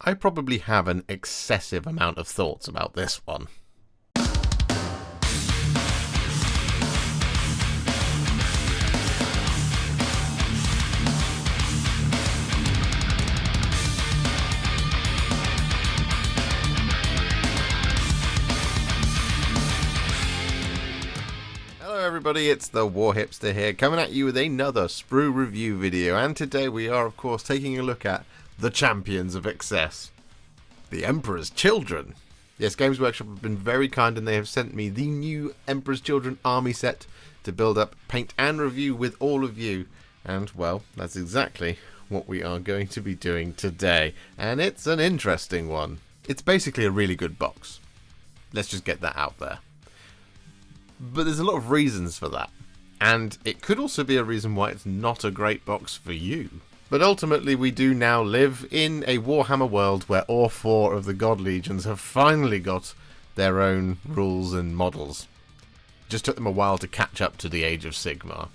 I probably have an excessive amount of thoughts about this one. Everybody, it's the Warhipster here, coming at you with another Sprue review video, and today we are of course taking a look at the champions of excess, the Emperor's Children. Yes, Games Workshop have been very kind and they have sent me the new Emperor's Children army set to build up, paint and review with all of you, and well, that's exactly what we are going to be doing today, and it's an interesting one. It's basically a really good box. Let's just get that out there. But there's a lot of reasons for that, and it could also be a reason why it's not a great box for you. But ultimately we do now live in a Warhammer world where all 4 of the God Legions have finally got their own rules and models. It just took them a while to catch up to the Age of Sigmar.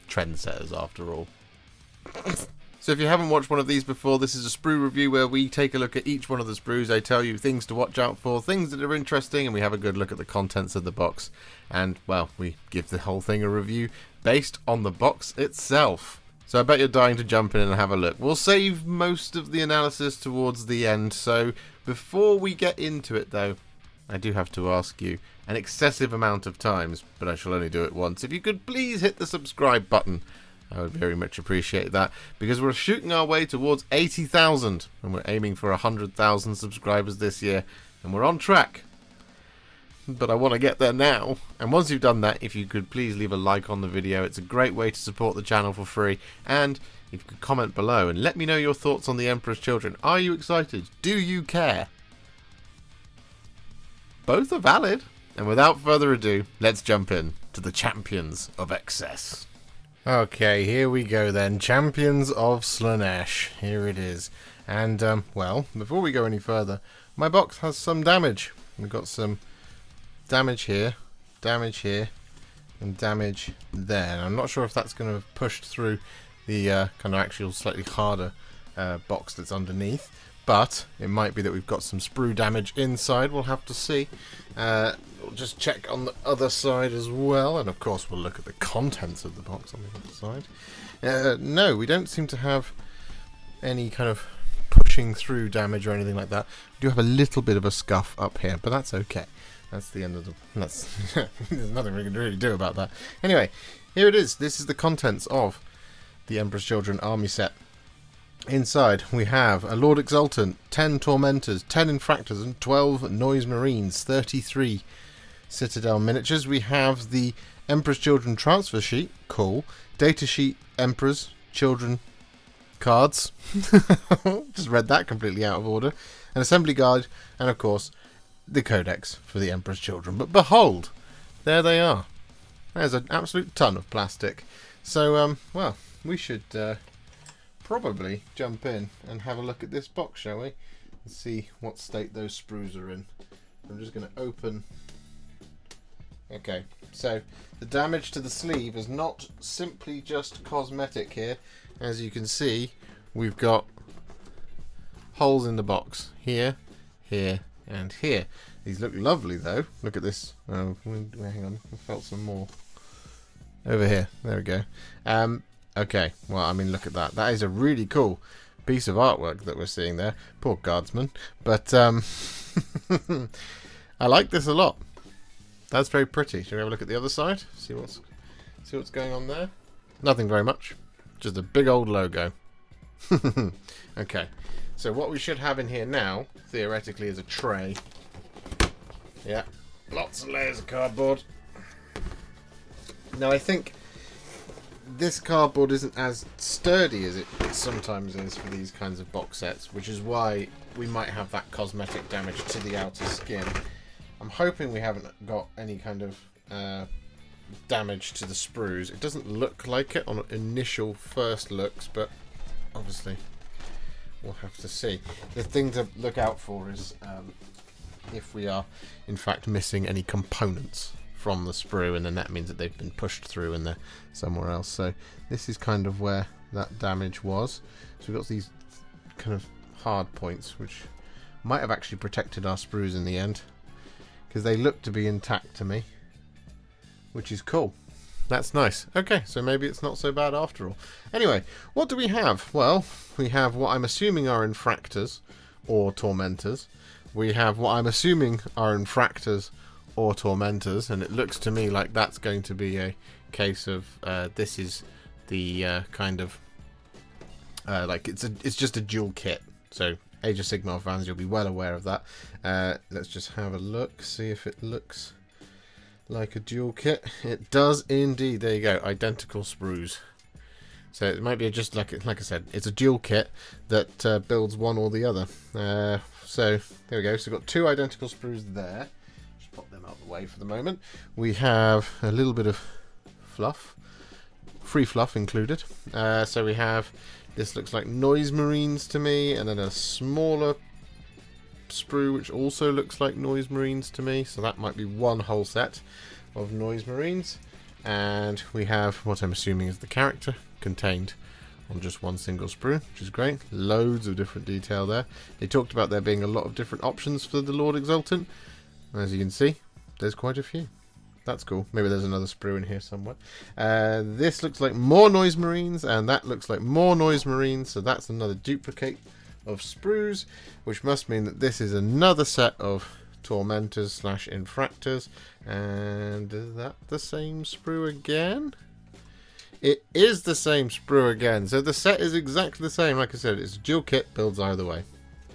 Trendsetters after all. So if you haven't watched one of these before, this is a Sprue review where we take a look at each one of the Sprues. I tell you things to watch out for, things that are interesting, and we have a good look at the contents of the box. And, well, we give the whole thing a review based on the box itself. So I bet you're dying to jump in and have a look. We'll save most of the analysis towards the end, so before we get into it though, I do have to ask you an excessive amount of times, but I shall only do it once. If you could please hit the subscribe button, I would very much appreciate that, because we're shooting our way towards 80,000 and we're aiming for 100,000 subscribers this year, and we're on track. But I want to get there now, and once you've done that, if you could please leave a like on the video, it's a great way to support the channel for free, and if you could comment below and let me know your thoughts on the Emperor's Children. Are you excited? Do you care? Both are valid, and without further ado, let's jump in to the champions of excess. Okay, here we go then. Champions of Slaanesh. Here it is. And, well, before we go any further, my box has some damage. We've got some damage here, and damage there. And I'm not sure if that's going to have pushed through the kind of actual slightly harder box that's underneath. But it might be that we've got some Sprue damage inside. We'll have to see. We'll just check on the other side as well. And of course we'll look at the contents of the box on the other side. No, we don't seem to have any kind of pushing through damage or anything like that. We do have a little bit of a scuff up here, but that's okay. That's the end of the... there's nothing we can really do about that. Anyway, here it is. This is the contents of the Emperor's Children army set. Inside we have a Lord Exultant, 10 Tormentors, 10 Infractors and 12 Noise Marines, 33 Citadel miniatures. We have the Emperor's Children transfer sheet, cool. Data sheet, Emperor's Children cards. Just read that completely out of order. An assembly guide, and of course the codex for the Emperor's Children. But behold, there they are. There's an absolute ton of plastic. So, well, we should probably jump in and have a look at this box, shall we? And see what state those sprues are in. I'm just going to open... Okay, so the damage to the sleeve is not simply just cosmetic here. As you can see, we've got holes in the box. Here, here, and here. These look lovely though. Look at this. Oh, hang on, I felt some more. Over here, there we go. Okay, well, I mean, look at that. That is a really cool piece of artwork that we're seeing there. Poor guardsman. But, I like this a lot. That's very pretty. Shall we have a look at the other side? See what's going on there? Nothing very much. Just a big old logo. Okay, so what we should have in here now, theoretically, is a tray. Yeah, lots of layers of cardboard. Now, I think this cardboard isn't as sturdy as it sometimes is for these kinds of box sets, which is why we might have that cosmetic damage to the outer skin. I'm hoping we haven't got any kind of damage to the sprues. It doesn't look like it on initial first looks, but obviously we'll have to see. The thing to look out for is if we are in fact missing any components from the sprue, and then that means that they've been pushed through and they're somewhere else. So this is kind of where that damage was. So we've got these kind of hard points, which might have actually protected our sprues in the end, because they look to be intact to me, which is cool. That's nice. Okay, so maybe it's not so bad after all. Anyway, what do we have? Well, we have what I'm assuming are infractors or tormentors. We have what I'm assuming are infractors or tormentors, and it looks to me like that's going to be a case of this is the kind of like it's just a dual kit. So Age of Sigmar fans, you'll be well aware of that. Let's just have a look, see if it looks like a dual kit. It does indeed. There you go, identical sprues. So it might be just like I said, it's a dual kit that builds one or the other. So there we go. So we've got two identical sprues there. Just pop them out of the way for the moment. We have a little bit of fluff, free fluff included. So we have, this looks like Noise Marines to me, and then a smaller sprue which also looks like Noise Marines to me. So that might be one whole set of Noise Marines. And we have what I'm assuming is the character contained on just one single sprue, which is great. Loads of different detail there. They talked about there being a lot of different options for the Lord Exultant. As you can see, there's quite a few. That's cool. Maybe there's another sprue in here somewhere. This looks like more Noise Marines, and that looks like more Noise Marines, so that's another duplicate of sprues, which must mean that this is another set of tormentors slash infractors. And is that the same sprue again? It is the same sprue again. So the set is exactly the same. Like I said, it's a dual kit, builds either way.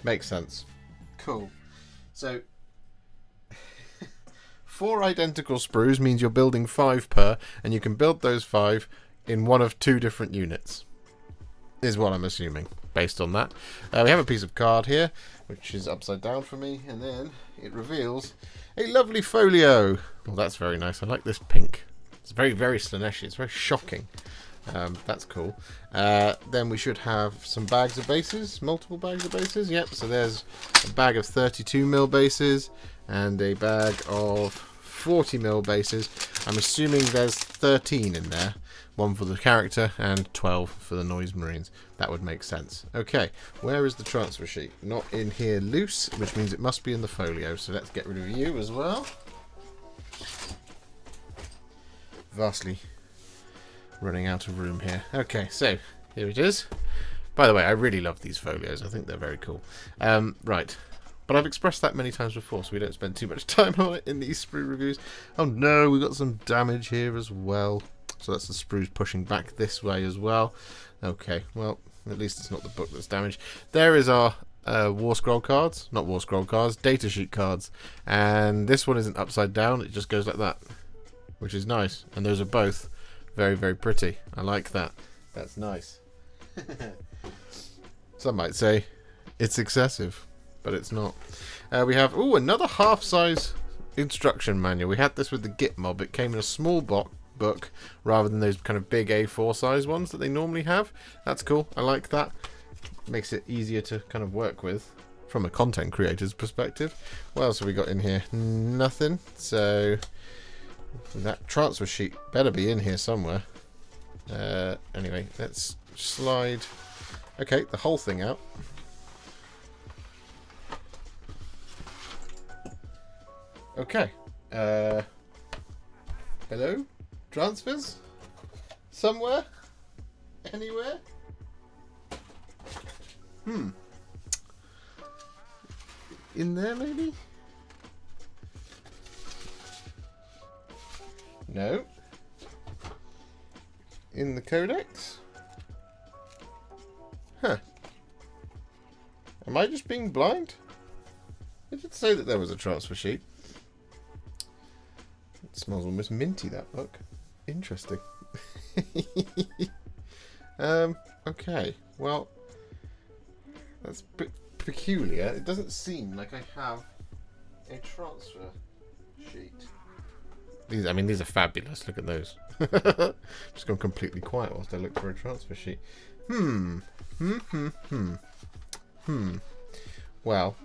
Makes sense. Cool. So 4 identical sprues means you're building 5 per, and you can build those 5 in one of 2 different units, is what I'm assuming, based on that. We have a piece of card here, which is upside down for me, and then it reveals a lovely folio. Well, that's very nice. I like this pink. It's very, very Slaneshi. It's very shocking. That's cool. Then we should have some bags of bases, multiple bags of bases. Yep, so there's a bag of 32mm bases and a bag of 40mm bases. I'm assuming there's 13 in there. 1 for the character and 12 for the Noise Marines. That would make sense. Okay, where is the transfer sheet? Not in here loose, which means it must be in the folio. So let's get rid of you as well. Vastly running out of room here. Okay, so here it is. By the way, I really love these folios. I think they're very cool. Right. But I've expressed that many times before, so we don't spend too much time on it in these sprue reviews. Oh no, we've got some damage here as well. So that's the sprues pushing back this way as well. Okay, well, at least it's not the book that's damaged. There is our War Scroll cards. Not War Scroll cards, data sheet cards. And this one isn't upside down, it just goes like that, which is nice. And those are both very, very pretty. I like that. That's nice. Some might say it's excessive, but it's not. We have, another half-size instruction manual. We had this with the Git mob. It came in a small book rather than those kind of big A4 size ones that they normally have. That's cool. I like that. Makes it easier to kind of work with from a content creator's perspective. What else have we got in here? Nothing. So that transfer sheet better be in here somewhere. Anyway, let's slide the whole thing out. Okay. Hello? Transfers? Somewhere? Anywhere? In there, maybe? No. In the codex? Huh. Am I just being blind? It did say that there was a transfer sheet. It smells almost minty, that book. Interesting. Okay. Well, that's a bit peculiar. It doesn't seem like I have a transfer sheet. These are fabulous. Look at those. Just gone completely quiet whilst I look for a transfer sheet. Well,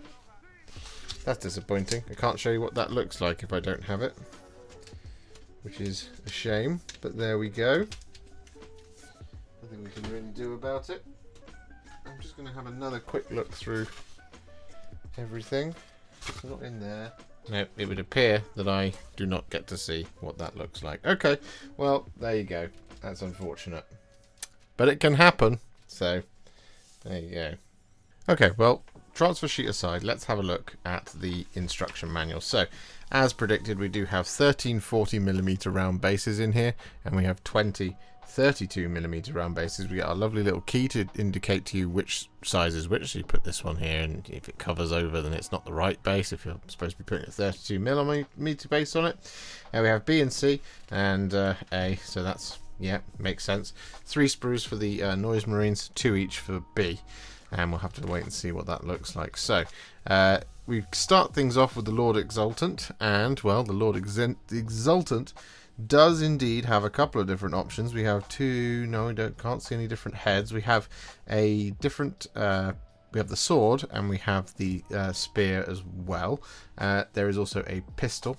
that's disappointing. I can't show you what that looks like if I don't have it, which is a shame, but there we go. Nothing we can really do about it. I'm just just going to have another quick look through everything. It's not in there. No, it would appear that I do not get to see what that looks like. Okay, well, there you go. That's unfortunate. But it can happen, so there you go. Okay, well, transfer sheet aside, let's have a look at the instruction manual. So, as predicted, we do have 13 40mm round bases in here, and we have 20 32mm round bases. We get our lovely little key to indicate to you which size is which. So you put this one here, and if it covers over, then it's not the right base if you're supposed to be putting a 32mm base on it. We have B and C and A, so that's, yeah, makes sense. 3 sprues for the noise marines, 2 each for B, and we'll have to wait and see what that looks like. So we start things off with the Lord Exultant, and, well, the Lord Exultant does indeed have a couple of different options. We have two, no, we can't see any different heads. We have a different, we have the sword, and we have the spear as well. There is also a pistol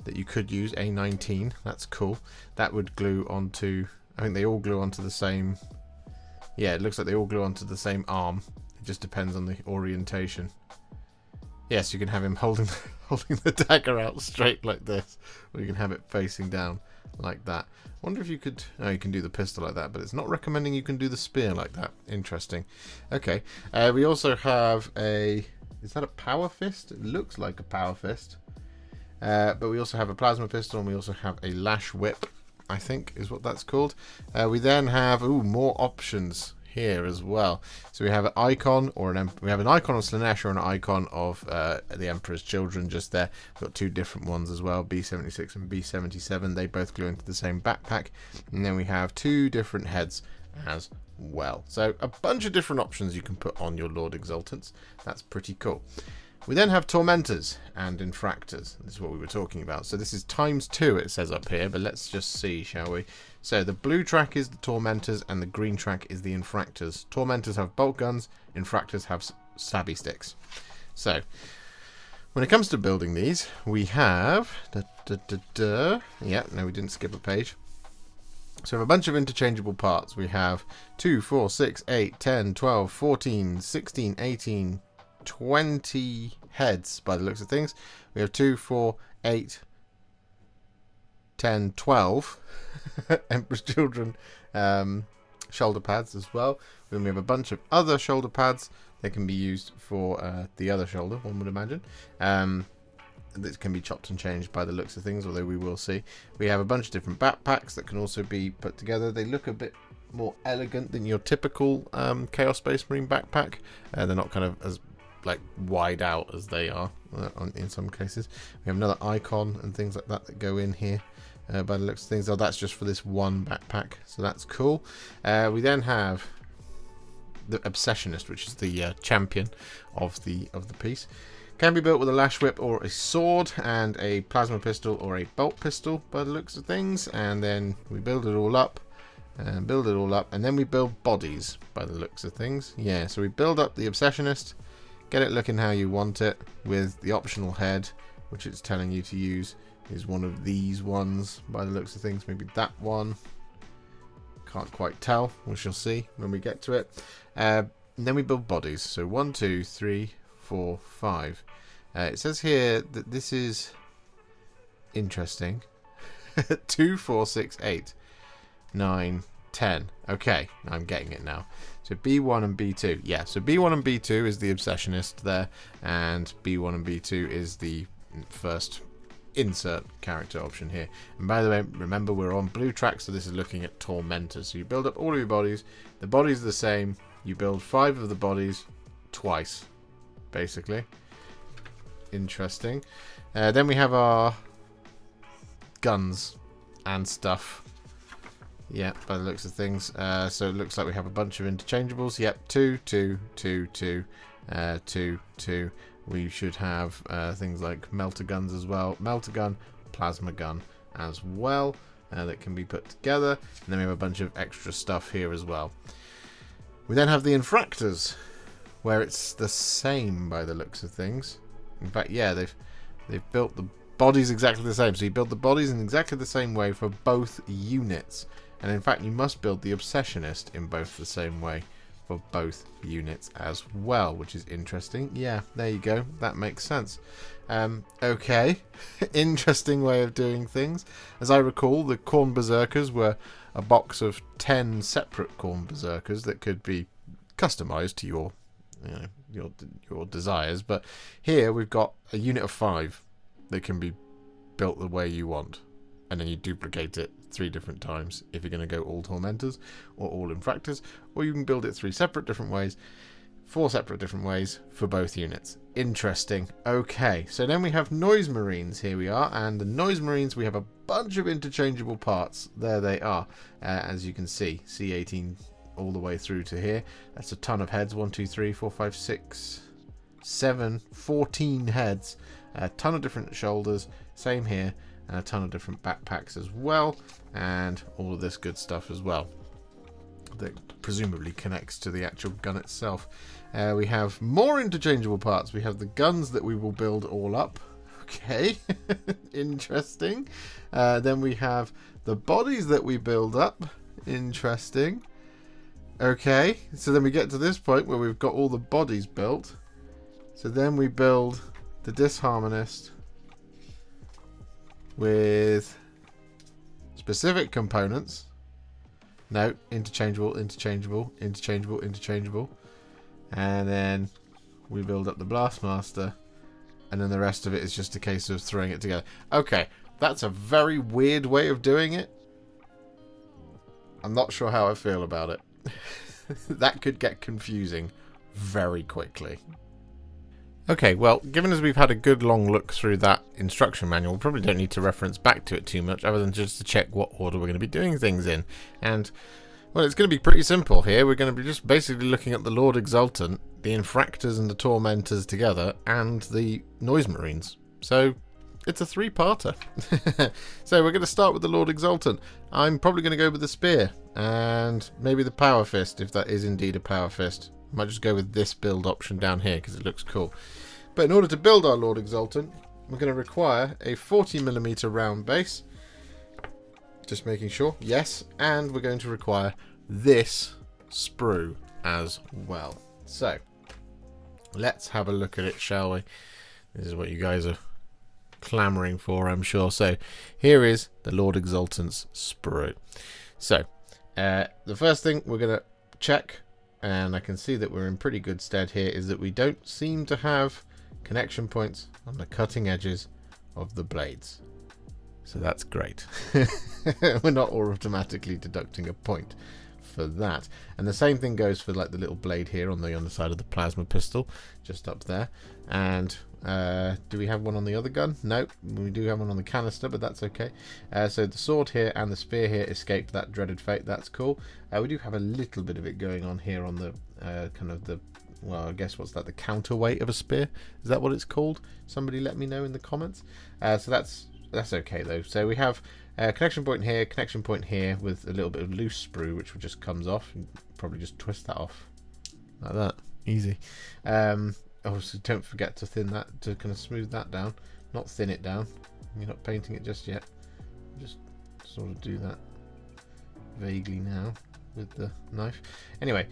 that you could use, A19, that's cool. That would glue onto, I think they all glue onto the same, yeah, it looks like they all glue onto the same arm. It just depends on the orientation. Yes, you can have him holding the dagger out straight like this, or you can have it facing down like that. I wonder if you could... Oh, you can do the pistol like that, but it's not recommending you can do the spear like that. Interesting. Okay, we also have a... Is that a power fist? It looks like a power fist. But we also have a plasma pistol, and we also have a lash whip, I think is what that's called. We then have more options here as well. So we have an icon or we have an icon of Slaanesh or an icon of the Emperor's Children just there. We've got 2 different ones as well, B76 and B77. They both glue into the same backpack. And then we have 2 different heads as well. So a bunch of different options you can put on your Lord Exultants. That's pretty cool. We then have Tormentors and Infractors. This is what we were talking about. So this is ×2, it says up here, but let's just see, shall we? So the blue track is the Tormentors and the green track is the Infractors. Tormentors have bolt guns, Infractors have stabby sticks. So when it comes to building these, we have... Yeah, no, we didn't skip a page. So we have a bunch of interchangeable parts. We have 2, 4, 6, 8, 10, 12, 14, 16, 18... 20 heads by the looks of things. We have 2, 4, 8, 10, 12 Emperor's Children shoulder pads as well. Then we have a bunch of other shoulder pads that can be used for the other shoulder, one would imagine. That can be chopped and changed by the looks of things, although we will see. We have a bunch of different backpacks that can also be put together. They look a bit more elegant than your typical Chaos Space Marine backpack. They're not kind of as like wide out as they are in some cases. We have another icon and things like that that go in here by the looks of things. Oh, that's just for this one backpack, so that's cool. We then have the Obsessionist, which is the champion of the piece. Can be built with a lash whip or a sword and a plasma pistol or a bolt pistol by the looks of things, and then we build it all up and then we build bodies by the looks of things. Yeah, so we build up the Obsessionist, get it looking how you want it, with the optional head, which it's telling you to use is one of these ones by the looks of things. Maybe that one. Can't quite tell. We shall see when we get to it. And then we build bodies. So 1, 2, 3, 4, 5. It says here that this is interesting. 2, 4, 6, 8, 9, 10. Okay, I'm getting it now. So B1 and B2. Yeah, so B1 and B2 is the Obsessionist there, and B1 and B2 is the first insert character option here. And by the way, remember we're on blue track, so this is looking at Tormentors. So you build up all of your bodies. The bodies are the same. You build 5 of the bodies twice, basically. Interesting. Then we have our guns and stuff. Yeah, by the looks of things. So it looks like we have a bunch of interchangeables. Yep, 2, 2, 2, 2, 2, 2. We should have things like melter guns as well. Melter gun, plasma gun as well. That can be put together. And then we have a bunch of extra stuff here as well. We then have the Infractors, where it's the same by the looks of things. In fact, yeah, they've built the bodies exactly the same. So you build the bodies in exactly the same way for both units. And in fact, you must build the Obsessionist in both the same way for both units as well, which is interesting. Yeah, there you go. That makes sense. Okay, interesting way of doing things. As I recall, the Khorne Berserkers were a box of 10 separate Khorne Berserkers that could be customized to your, your desires. But here we've got a unit of 5 that can be built the way you want, and then you duplicate it 3 different times if you're going to go all Tormentors or all Infractors, or you can build it 3 separate different ways, 4 separate different ways for both units. Interesting. Okay, so then we have Noise Marines. Here we are, and the Noise Marines, we have a bunch of interchangeable parts. There they are, as you can see, C18 all the way through to here. That's a ton of heads. 1, 2, 3, 4, 5, 6, 7, 14 heads. A ton of different shoulders. Same here. And a ton of different backpacks as well, and all of this good stuff as well that presumably connects to the actual gun itself. We have more interchangeable parts. We have the guns that we will build all up. Okay, interesting. Then we have the bodies that we build up. Interesting. Okay, so then we get to this point where we've got all the bodies built. So then we build the Disharmonist with specific components. No, interchangeable, interchangeable, interchangeable, interchangeable. And then we build up the Blastmaster, and then the rest of it is just a case of throwing it together. Okay, that's a very weird way of doing it. I'm not sure how I feel about it. That could get confusing very quickly. Okay, well, given as we've had a good long look through that instruction manual, we probably don't need to reference back to it too much, other than just to check what order we're going to be doing things in. And, well, it's going to be pretty simple here. We're going to be just basically looking at the Lord Exultant, the Infractors and the Tormentors together, and the Noise Marines. So, it's a 3-parter. So, we're going to start with the Lord Exultant. I'm probably going to go with the Spear, and maybe the Power Fist, if that is indeed a Power Fist. Might just go with this build option down here because it looks cool. But in order to build our Lord Exultant, we're going to require a 40mm round base. Just making sure. Yes. And we're going to require this sprue as well. So, let's have a look at it, shall we? This is what you guys are clamoring for, I'm sure. So, here is the Lord Exultant's sprue. So, the first thing we're going to check, and I can see that we're in pretty good stead here, is that we don't seem to have connection points on the cutting edges of the blades. So that's great. We're not automatically deducting a point for that. And the same thing goes for like the little blade here on the underside of the plasma pistol, just up there. And do we have one on the other gun? Nope, we do have one on the canister, but that's okay. So the sword here and the spear here escaped that dreaded fate. That's cool. We do have a little bit of it going on here on the kind of the, well, I guess what's that, the counterweight of a spear? Is that what it's called? Somebody let me know in the comments. So that's okay though. So we have a connection point here with a little bit of loose sprue, which just comes off. You probably just twist that off like that. Easy. Obviously, don't forget to thin that, to kind of smooth that down, not thin it down. You're not painting it just yet. Just sort of do that vaguely now with the knife. Anyway,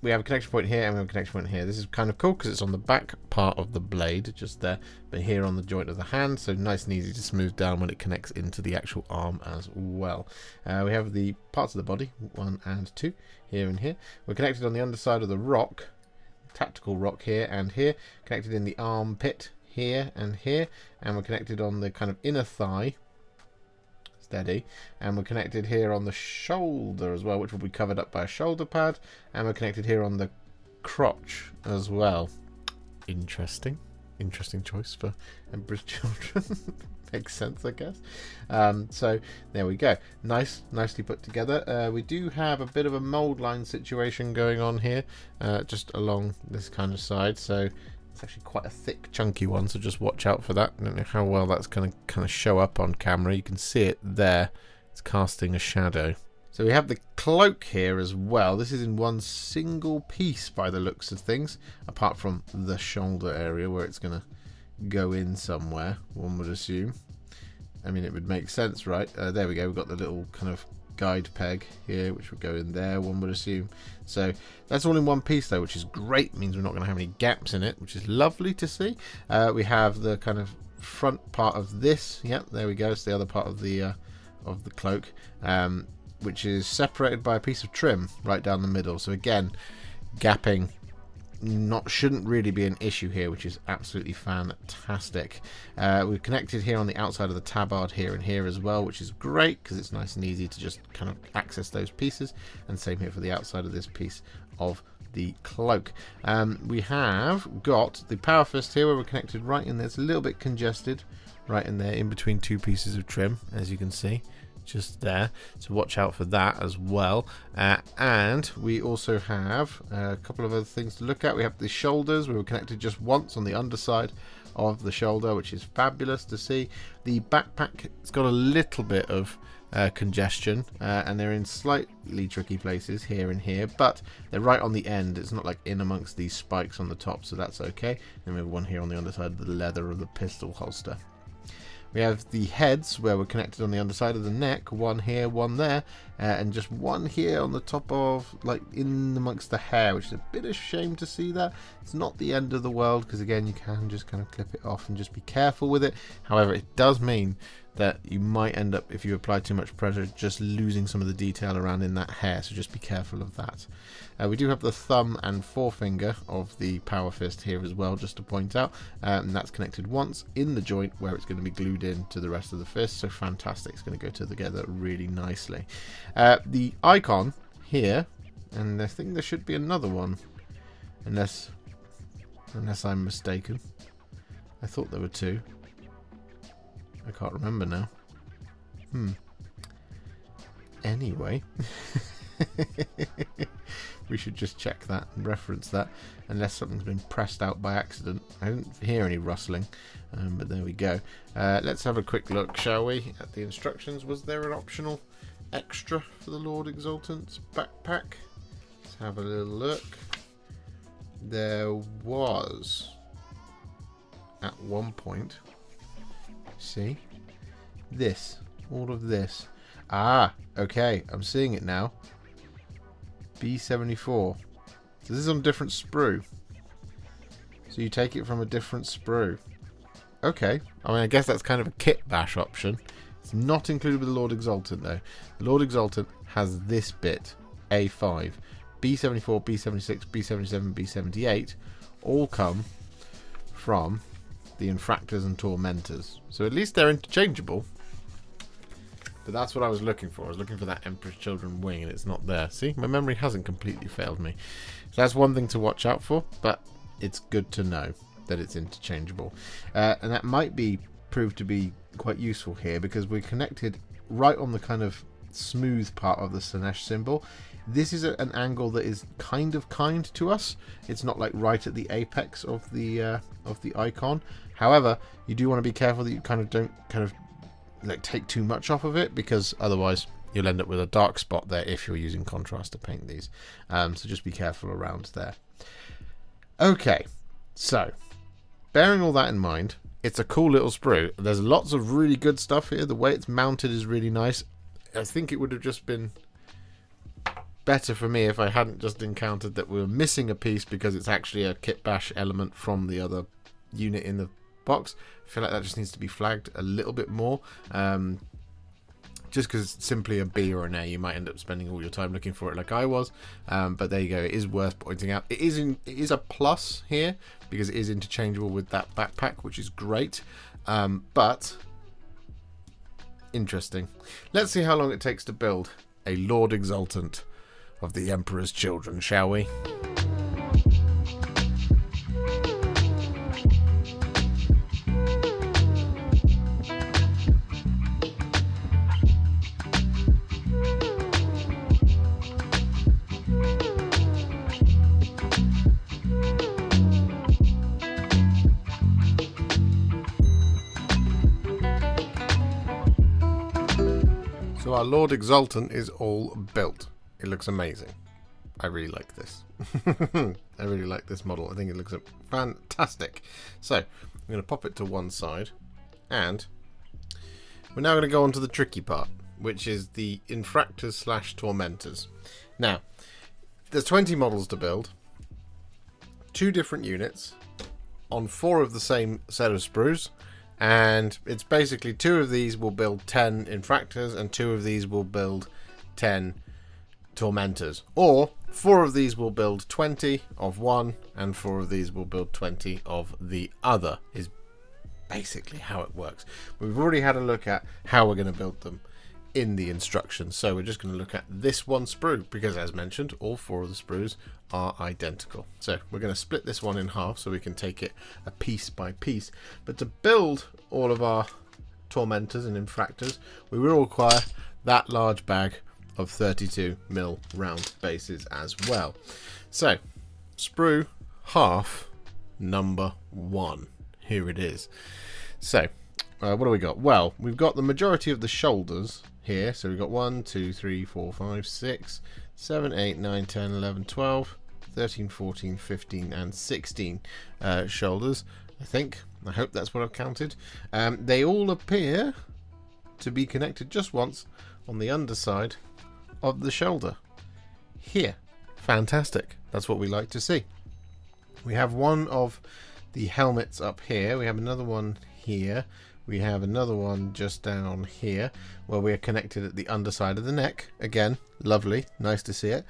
we have a connection point here and we have a connection point here. This is kind of cool because it's on the back part of the blade, just there, but here on the joint of the hand, so nice and easy to smooth down when it connects into the actual arm as well. We have the parts of the body, 1 and 2, here and here. We're connected on the underside of the rock, tactical rock here and here, connected in the armpit here and here, and we're connected on the kind of inner thigh, steady, and we're connected here on the shoulder as well, which will be covered up by a shoulder pad, and we're connected here on the crotch as well. Interesting choice for Emperor's Children. Makes sense, I guess. So there we go. Nicely put together. We do have a bit of a mold line situation going on here, just along this kind of side. So it's actually quite a thick, chunky one. So just watch out for that. I don't know how well that's going to kind of show up on camera. You can see it there. It's casting a shadow. So we have the cloak here as well. This is in one single piece by the looks of things, apart from the shoulder area where it's going to go in somewhere, one would assume. I mean, it would make sense, right? There we go. We've got the little kind of guide peg here, which would go in there, one would assume. So that's all in one piece though, which is great. It means we're not going to have any gaps in it, which is lovely to see. We have the kind of front part of this. Yep, there we go. It's the other part of the cloak, which is separated by a piece of trim right down the middle. So again, gapping shouldn't really be an issue here, which is absolutely fantastic. We've connected here on the outside of the tabard here and here as well, which is great because it's nice and easy to just kind of access those pieces. And same here for the outside of this piece of the cloak. We have got the power fist here where we're connected right in there. It's a little bit congested right in there in between two pieces of trim, as you can see. Just there, so watch out for that as well. And we also have a couple of other things to look at. We have the shoulders. We were connected just once on the underside of the shoulder, which is fabulous to see. The backpack, it's got a little bit of congestion, and they're in slightly tricky places here and here, but they're right on the end. It's not like in amongst these spikes on the top, so that's okay. And we have one here on the underside of the leather of the pistol holster. We have the heads where we're connected on the underside of the neck, one here, one there, and just one here on the top of, like, in amongst the hair, which is a bit of a shame to see that. It's not the end of the world because, again, you can just kind of clip it off and just be careful with it. However, it does mean that you might end up, if you apply too much pressure, just losing some of the detail around in that hair, so just be careful of that. We do have the thumb and forefinger of the power fist here as well, just to point out, and that's connected once in the joint where it's going to be glued in to the rest of the fist, so fantastic. It's going to go together really nicely. The icon here, and I think there should be another one, unless I'm mistaken. I thought there were two. I can't remember now. Anyway, we should just check that and reference that, unless something's been pressed out by accident. I didn't hear any rustling, but there we go. Let's have a quick look, shall we, at the instructions. Was there an optional extra for the Lord Exultant's backpack? Let's have a little look. There was, at one point. See? This. All of this. Ah, okay. I'm seeing it now. B74. So this is on a different sprue. So you take it from a different sprue. Okay. I mean, I guess that's kind of a kit bash option. It's not included with the Lord Exultant, though. The Lord Exultant has this bit. A5. B74, B76, B77, B78 all come from the Infractors and Tormentors. So at least they're interchangeable. But that's what I was looking for. I was looking for that Emperor's Children wing, and it's not there. See, my memory hasn't completely failed me. So that's one thing to watch out for, but it's good to know that it's interchangeable. And that might prove to be quite useful here, because we're connected right on the kind of smooth part of the Slaanesh symbol. This is an angle that is kind to us. It's not like right at the apex of the icon. However, you do want to be careful that you don't like take too much off of it, because otherwise you'll end up with a dark spot there if you're using contrast to paint these. So just be careful around there. Okay, so bearing all that in mind, it's a cool little sprue. There's lots of really good stuff here. The way it's mounted is really nice. I think it would have just been better for me if I hadn't just encountered that we were missing a piece because it's actually a kit bash element from the other unit in the box. I feel like that just needs to be flagged a little bit more. Just because it's simply a B or an A, you might end up spending all your time looking for it like I was. But there you go. It is worth pointing out. It is a plus here because it is interchangeable with that backpack, which is great. But interesting. Let's see how long it takes to build a Lord Exultant of the Emperor's Children, shall we? So our Lord Exultant is all built. It looks amazing. I really like this. I really like this model. I think it looks fantastic. So I'm going to pop it to one side, and we're now going to go on to the tricky part. which is the Infractors / Tormentors. Now, there's 20 models to build, 2 different units on 4 of the same set of sprues, and it's basically 2 of these will build 10 Infractors and 2 of these will build 10 Tormentors, or 4 of these will build 20 of one and 4 of these will build 20 of the other, is basically how it works. We've already had a look at how we're going to build them in the instructions, so we're just going to look at this one sprue because, as mentioned, all 4 of the sprues are identical. So we're going to split this one in half so we can take it a piece by piece. But to build all of our Tormentors and Infractors, we will require that large bag of 32mm round bases as well. So sprue half number 1, here it is. So what do we got? Well, we've got the majority of the shoulders here. So we've got 1, 2, 3, 4, 5, 6, 7, 8, 9, 10, 11, 12, 13, 14, 15 and 16 shoulders, I think. I hope that's what I've counted. They all appear to be connected just once on the underside of the shoulder here. Fantastic. That's what we like to see. We have one of the helmets up here. We have another one here. We have another one just down here where we are connected at the underside of the neck. Again, lovely, nice to see it.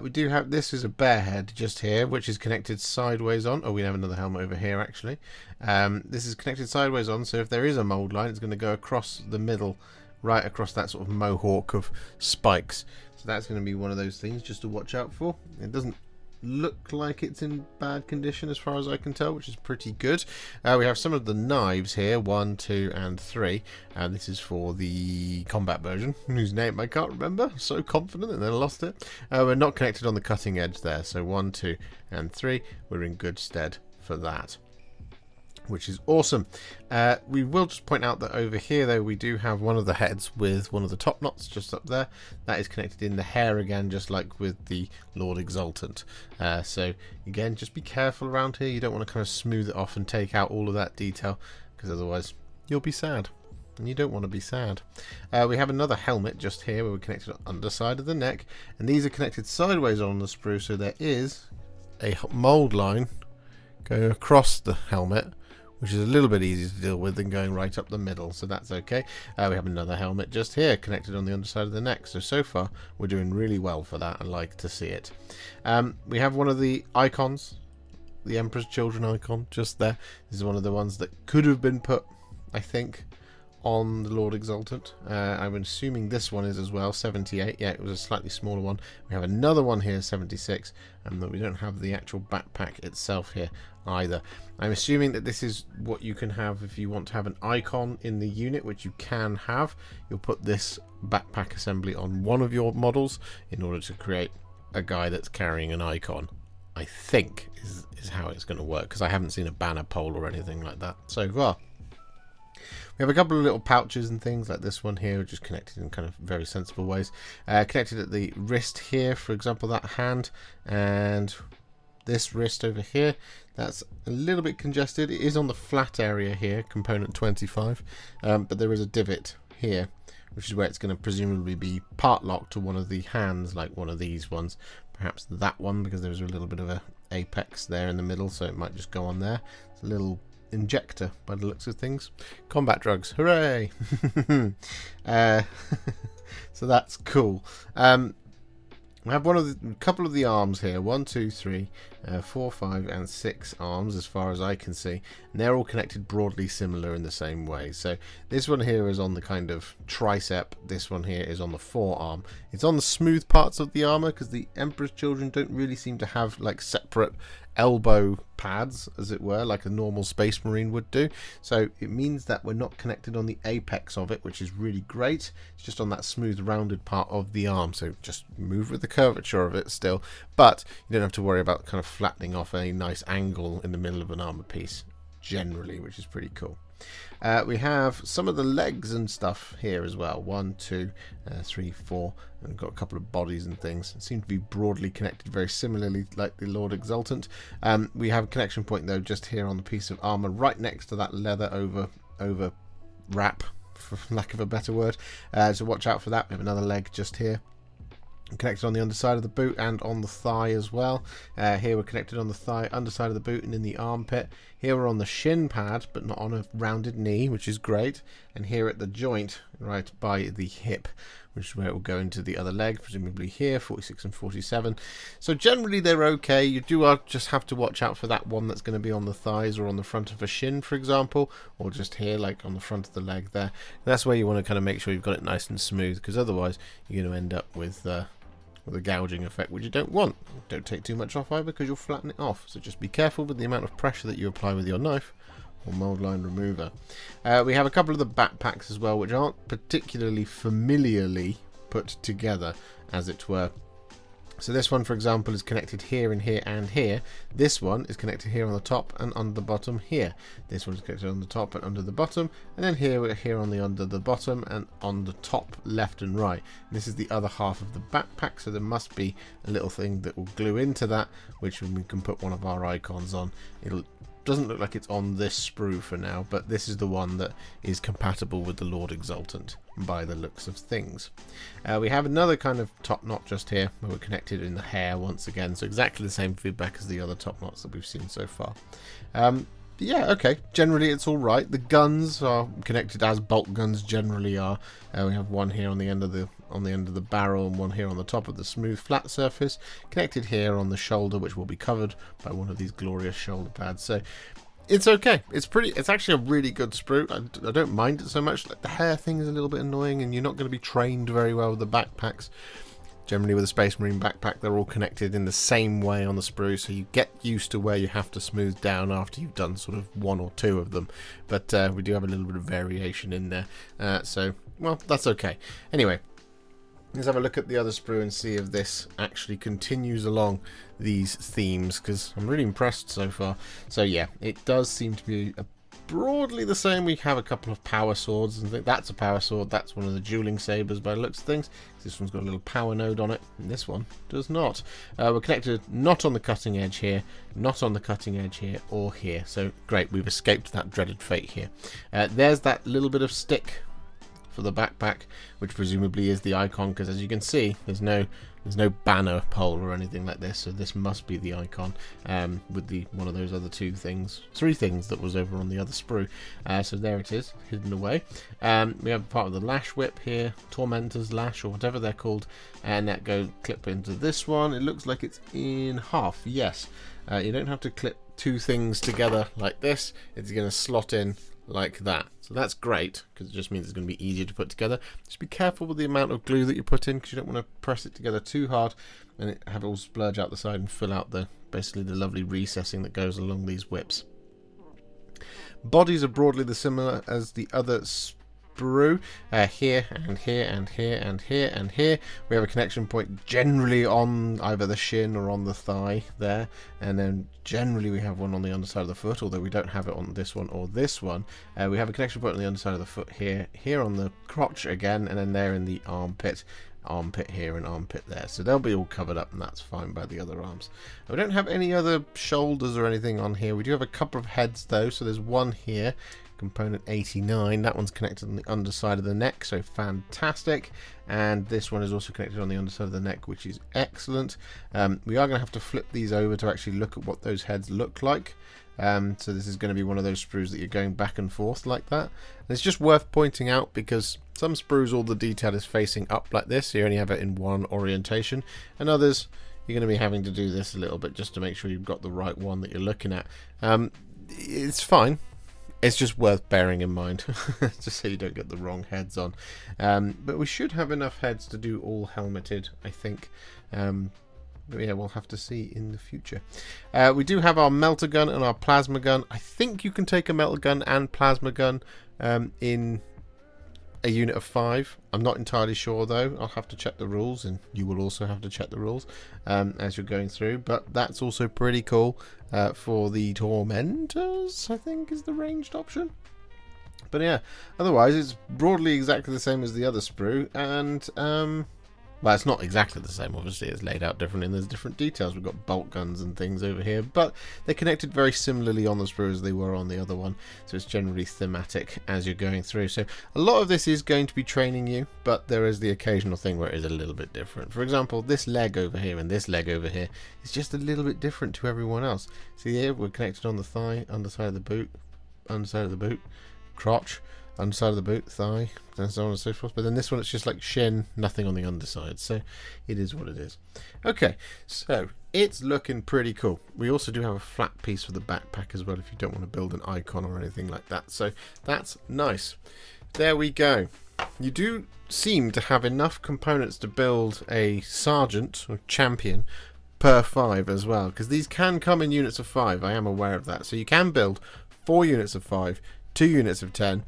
We do have, this is a bear head just here, which is connected sideways on. Oh, we have another helmet over here actually. This is connected sideways on, so if there is a mold line, it's going to go across the middle, right across that sort of mohawk of spikes. So that's going to be one of those things just to watch out for. It doesn't look like it's in bad condition as far as I can tell, which is pretty good. We have some of the knives here, 1, 2 and 3, and this is for the combat version, whose name I can't remember. So confident and then I lost it. We're not connected on the cutting edge there, so 1, 2 and 3, we're in good stead for that, which is awesome. We will just point out that over here though we do have one of the heads with one of the top knots just up there. That is connected in the hair again, just like with the Lord Exultant. So again, just be careful around here. You don't want to kind of smooth it off and take out all of that detail, because otherwise you'll be sad, and you don't want to be sad. We have another helmet just here where we're connected on the underside of the neck, and these are connected sideways on the sprue, so there is a mold line going across the helmet, which is a little bit easier to deal with than going right up the middle, so that's okay. We have another helmet just here connected on the underside of the neck, so far we're doing really well for that. I like to see it. We have one of the icons, the Emperor's Children icon just there. This is one of the ones that could have been put, I think, on the Lord Exultant. I'm assuming this one is as well, 78. Yeah, it was a slightly smaller one. We have another one here, 76, and that we don't have the actual backpack itself here either. I'm assuming that this is what you can have if you want to have an icon in the unit, which you can have. You'll put this backpack assembly on one of your models in order to create a guy that's carrying an icon, I think is how it's going to work, because I haven't seen a banner pole or anything like that so far. We have a couple of little pouches and things like this one here, which is connected in kind of very sensible ways. Connected at the wrist here, for example, that hand, and this wrist over here, that's a little bit congested. It is on the flat area here, component 25, but there is a divot here, which is where it's going to presumably be part locked to one of the hands, like one of these ones. Perhaps that one, because there's a little bit of a apex there in the middle, so it might just go on there. It's a little injector by the looks of things. Combat drugs, hooray! So that's cool. We have a couple of the arms here, 1, 2, 3, 4, 5 and 6 arms as far as I can see, and they're all connected broadly similar in the same way. So this one here is on the kind of tricep, this one here is on the forearm. It's on the smooth parts of the armor, because the Emperor's Children don't really seem to have like separate elbow pads, as it were, like a normal Space Marine would do. So it means that we're not connected on the apex of it, which is really great. It's just on that smooth rounded part of the arm, so just move with the curvature of it still, but you don't have to worry about kind of flattening off a nice angle in the middle of an armor piece generally, which is pretty cool. We have some of the legs and stuff here as well, 1, 2, 3, 4, and we've got a couple of bodies and things. It seem to be broadly connected very similarly like the Lord Exultant. We have a connection point though just here on the piece of armor right next to that leather over wrap for lack of a better word. So watch out for that. We have another leg just here, connected on the underside of the boot and on the thigh as well. Here we're connected on the thigh, underside of the boot, and in the armpit. Here we're on the shin pad, but not on a rounded knee, which is great. And here at the joint, right by the hip, which is where it will go into the other leg, presumably here, 46 and 47. So generally they're okay. You do just have to watch out for that one that's going to be on the thighs or on the front of a shin, for example, or just here, like on the front of the leg there. And that's where you want to kind of make sure you've got it nice and smooth, because otherwise you're going to end up with a gouging effect, which you don't want. Don't take too much off either, because you'll flatten it off. So just be careful with the amount of pressure that you apply with your knife or mold line remover. We have a couple of the backpacks as well, which aren't particularly familiarly put together, as it were. So this one, for example, is connected here and here and here. This one is connected here on the top and under the bottom here. This one is connected on the top and under the bottom, and then here we're here on the under the bottom and on the top left and right. And this is the other half of the backpack, so there must be a little thing that will glue into that, which we can put one of our icons on. Doesn't look like it's on this sprue for now, but this is the one that is compatible with the Lord Exultant by the looks of things. We have another kind of top knot just here, where we're connected in the hair once again, so exactly the same feedback as the other top knots that we've seen so far. Yeah, okay, generally it's all right. The guns are connected as bolt guns generally are. We have one here on the end of the barrel and one here on the top of the smooth flat surface, connected here on the shoulder, which will be covered by one of these glorious shoulder pads. So it's okay. It's actually a really good sprue. I don't mind it so much. Like, the hair thing is a little bit annoying, and you're not going to be trained very well with the backpacks. Generally with a Space Marine backpack, they're all connected in the same way on the sprue, so you get used to where you have to smooth down after you've done sort of one or two of them. But we do have a little bit of variation in there, so, well, that's okay. Anyway, let's have a look at the other sprue and see if this actually continues along these themes, because I'm really impressed so far. So yeah, it does seem to be broadly the same. We have a couple of power swords, and that's a power sword. That's one of the dueling sabers by the looks of things. This one's got a little power node on it, and this one does not. We're connected not on the cutting edge here, not on the cutting edge here, or here. So great, we've escaped that dreaded fate here. There's that little bit of stick for the backpack, which presumably is the icon, because as you can see, there's no banner pole or anything like this, so this must be the icon, with one of those other three things that was over on the other sprue. So there it is, hidden away. We have part of the lash whip here, Tormentor's lash or whatever they're called, and that clip into this one. It looks like it's in half. Yes, you don't have to clip two things together like this. It's going to slot in like that. So that's great, because it just means it's going to be easier to put together. Just be careful with the amount of glue that you put in, because you don't want to press it together too hard and have it all splurge out the side and fill out basically the lovely recessing that goes along these whips. Bodies are broadly the similar as the other sprue. Here and here and here and here and here we have a connection point generally on either the shin or on the thigh there, and then generally we have one on the underside of the foot, although we don't have it on this one or this one. We have a connection point on the underside of the foot here on the crotch again, and then there in the armpit here and armpit there, so they'll be all covered up, and that's fine by the other arms. We don't have any other shoulders or anything on here. We do have a couple of heads though, so there's one here, component 89, that one's connected on the underside of the neck, so fantastic, and this one is also connected on the underside of the neck, which is excellent. We are going to have to flip these over to actually look at what those heads look like. So this is going to be one of those sprues that you're going back and forth like that. And it's just worth pointing out, because some sprues all the detail is facing up like this, so you only have it in one orientation, and others you're going to be having to do this a little bit just to make sure you've got the right one that you're looking at. It's fine. It's just worth bearing in mind, just so you don't get the wrong heads on. But we should have enough heads to do all helmeted, I think. But yeah, we'll have to see in the future. We do have our melter gun and our plasma gun. I think you can take a melter gun and plasma gun in a unit of 5. I'm not entirely sure though. I'll have to check the rules, and you will also have to check the rules as you're going through. But that's also pretty cool for the Tormentors, I think, is the ranged option. But yeah, otherwise it's broadly exactly the same as the other sprue, and Well, it's not exactly the same, obviously. It's laid out differently, and there's different details. We've got bolt guns and things over here, but they're connected very similarly on the Sprue as they were on the other one, so it's generally thematic as you're going through. So a lot of this is going to be training you, but there is the occasional thing where it is a little bit different. For example, this leg over here and this leg over here is just a little bit different to everyone else. See here, we're connected on the thigh, underside of the boot, underside of the boot, crotch, underside of the boot, thigh, and so on and so forth. But then this one, it's just like shin, nothing on the underside. So it is what it is. Okay, so it's looking pretty cool. We also do have a flat piece for the backpack as well, if you don't want to build an icon or anything like that. So that's nice. There we go. You do seem to have enough components to build a sergeant or champion per 5 as well, because these can come in units of 5. I am aware of that. So you can build 4 units of 5, 2 units of 10,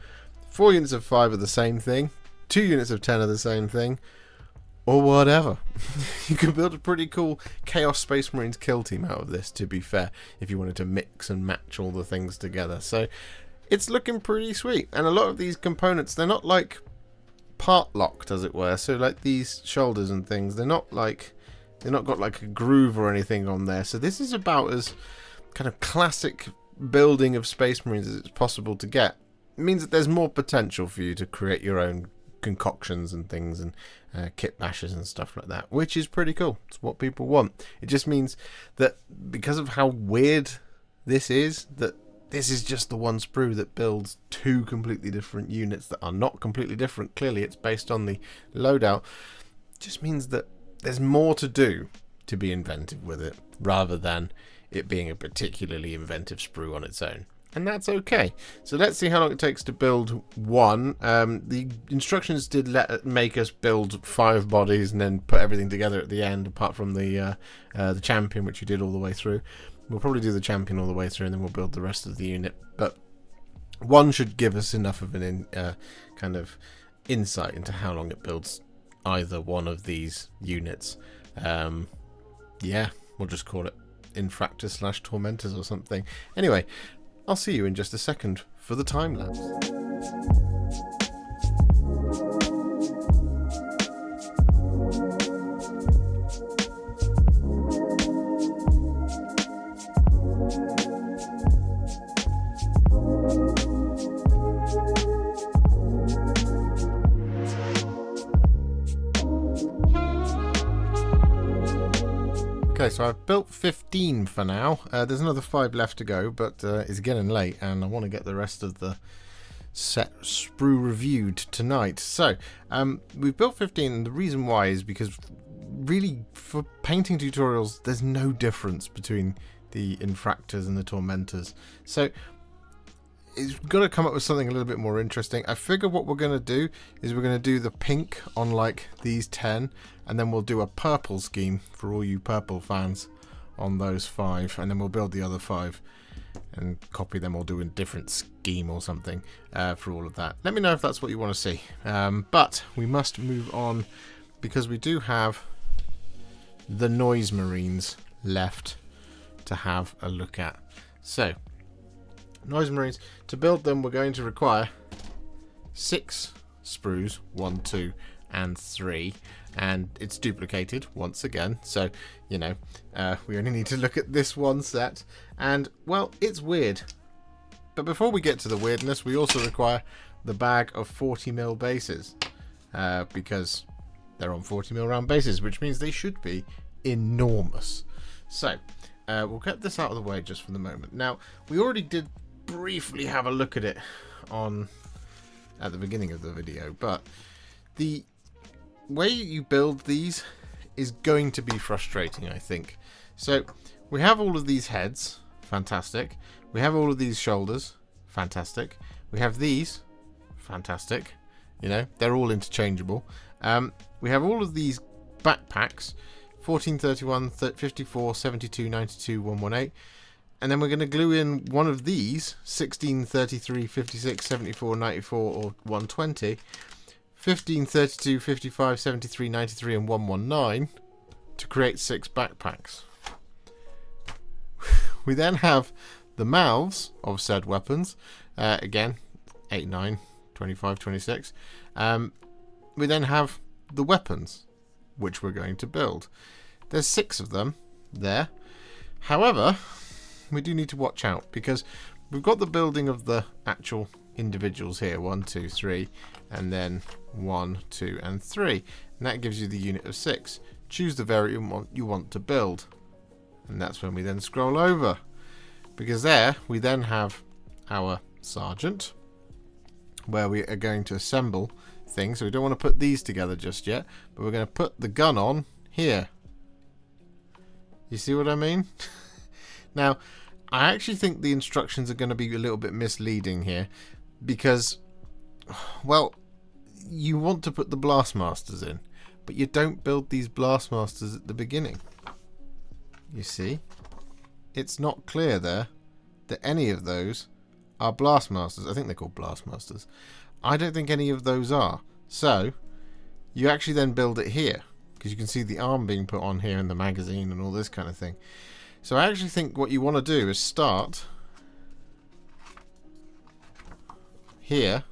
4 units of 5 are the same thing, 2 units of 10 are the same thing, or whatever. You could build a pretty cool Chaos Space Marines kill team out of this, to be fair, if you wanted to mix and match all the things together. So it's looking pretty sweet. And a lot of these components, they're not like part locked, as it were. So like these shoulders and things, they're not got like a groove or anything on there. So this is about as kind of classic building of Space Marines as it's possible to get. It means that there's more potential for you to create your own concoctions and things and kit bashes and stuff like that, which is pretty cool. It's what people want. It just means that because of how weird this is, that this is just the one sprue that builds 2 completely different units that are not completely different. Clearly it's based on the loadout. It just means that there's more to do to be inventive with it, rather than it being a particularly inventive sprue on its own. And that's okay. So let's see how long it takes to build one. The instructions did make us build 5 bodies and then put everything together at the end, apart from the champion, which you did all the way through. We'll probably do the champion all the way through, and then we'll build the rest of the unit. But one should give us enough of an kind of insight into how long it builds either one of these units. Yeah, we'll just call it Infractors / Tormentors or something. Anyway, I'll see you in just a second for the time lapse. Okay, so I've built 15 for now. There's another 5 left to go, but it's getting late and I want to get the rest of the set sprue reviewed tonight. So we've built 15, and the reason why is because really for painting tutorials there's no difference between the Infractors and the Tormentors. So it's got to come up with something a little bit more interesting. I figure what we're going to do is we're going to do the pink on like these 10, and then we'll do a purple scheme for all you purple fans on those 5, and then we'll build the other 5 and copy them or do a different scheme or something for all of that. Let me know if that's what you want to see. But we must move on because we do have the Noise Marines left to have a look at. So Noise Marines, to build them we're going to require 6 sprues, 1, 2 and 3, and it's duplicated once again, so you know we only need to look at this one set, and well, it's weird. But before we get to the weirdness, we also require the bag of 40mm bases, because they're on 40mm round bases, which means they should be enormous. So we'll get this out of the way just for the moment. Now, we already did briefly have a look at it at the beginning of the video, but the way you build these is going to be frustrating, I think. So we have all of these heads, fantastic. We have all of these shoulders, fantastic. We have these, fantastic. You know, they're all interchangeable. We have all of these backpacks, 14, 31, 54, 72, 92, 118. And then we're going to glue in one of these, 16, 33, 56, 74, 94, or 120. 15, 32, 55, 73, 93, and 119 to create 6 backpacks. We then have the mouths of said weapons, again, 8, 9, 25, 26. We then have the weapons, which we're going to build. There's 6 of them there. However, we do need to watch out because we've got the building of the actual individuals here. 1, 2, 3, and then 1, 2, and 3. And that gives you the unit of 6. Choose the variant you want to build. And that's when we then scroll over. Because there, we then have our sergeant, where we are going to assemble things. So we don't want to put these together just yet, but we're going to put the gun on here. You see what I mean? Now, I actually think the instructions are going to be a little bit misleading here because, well, you want to put the Blastmasters in, but you don't build these Blastmasters at the beginning. You see? It's not clear there that any of those are Blastmasters. I think they're called Blastmasters. I don't think any of those are. So, you actually then build it here, because you can see the arm being put on here in the magazine and all this kind of thing. So I actually think what you want to do is start here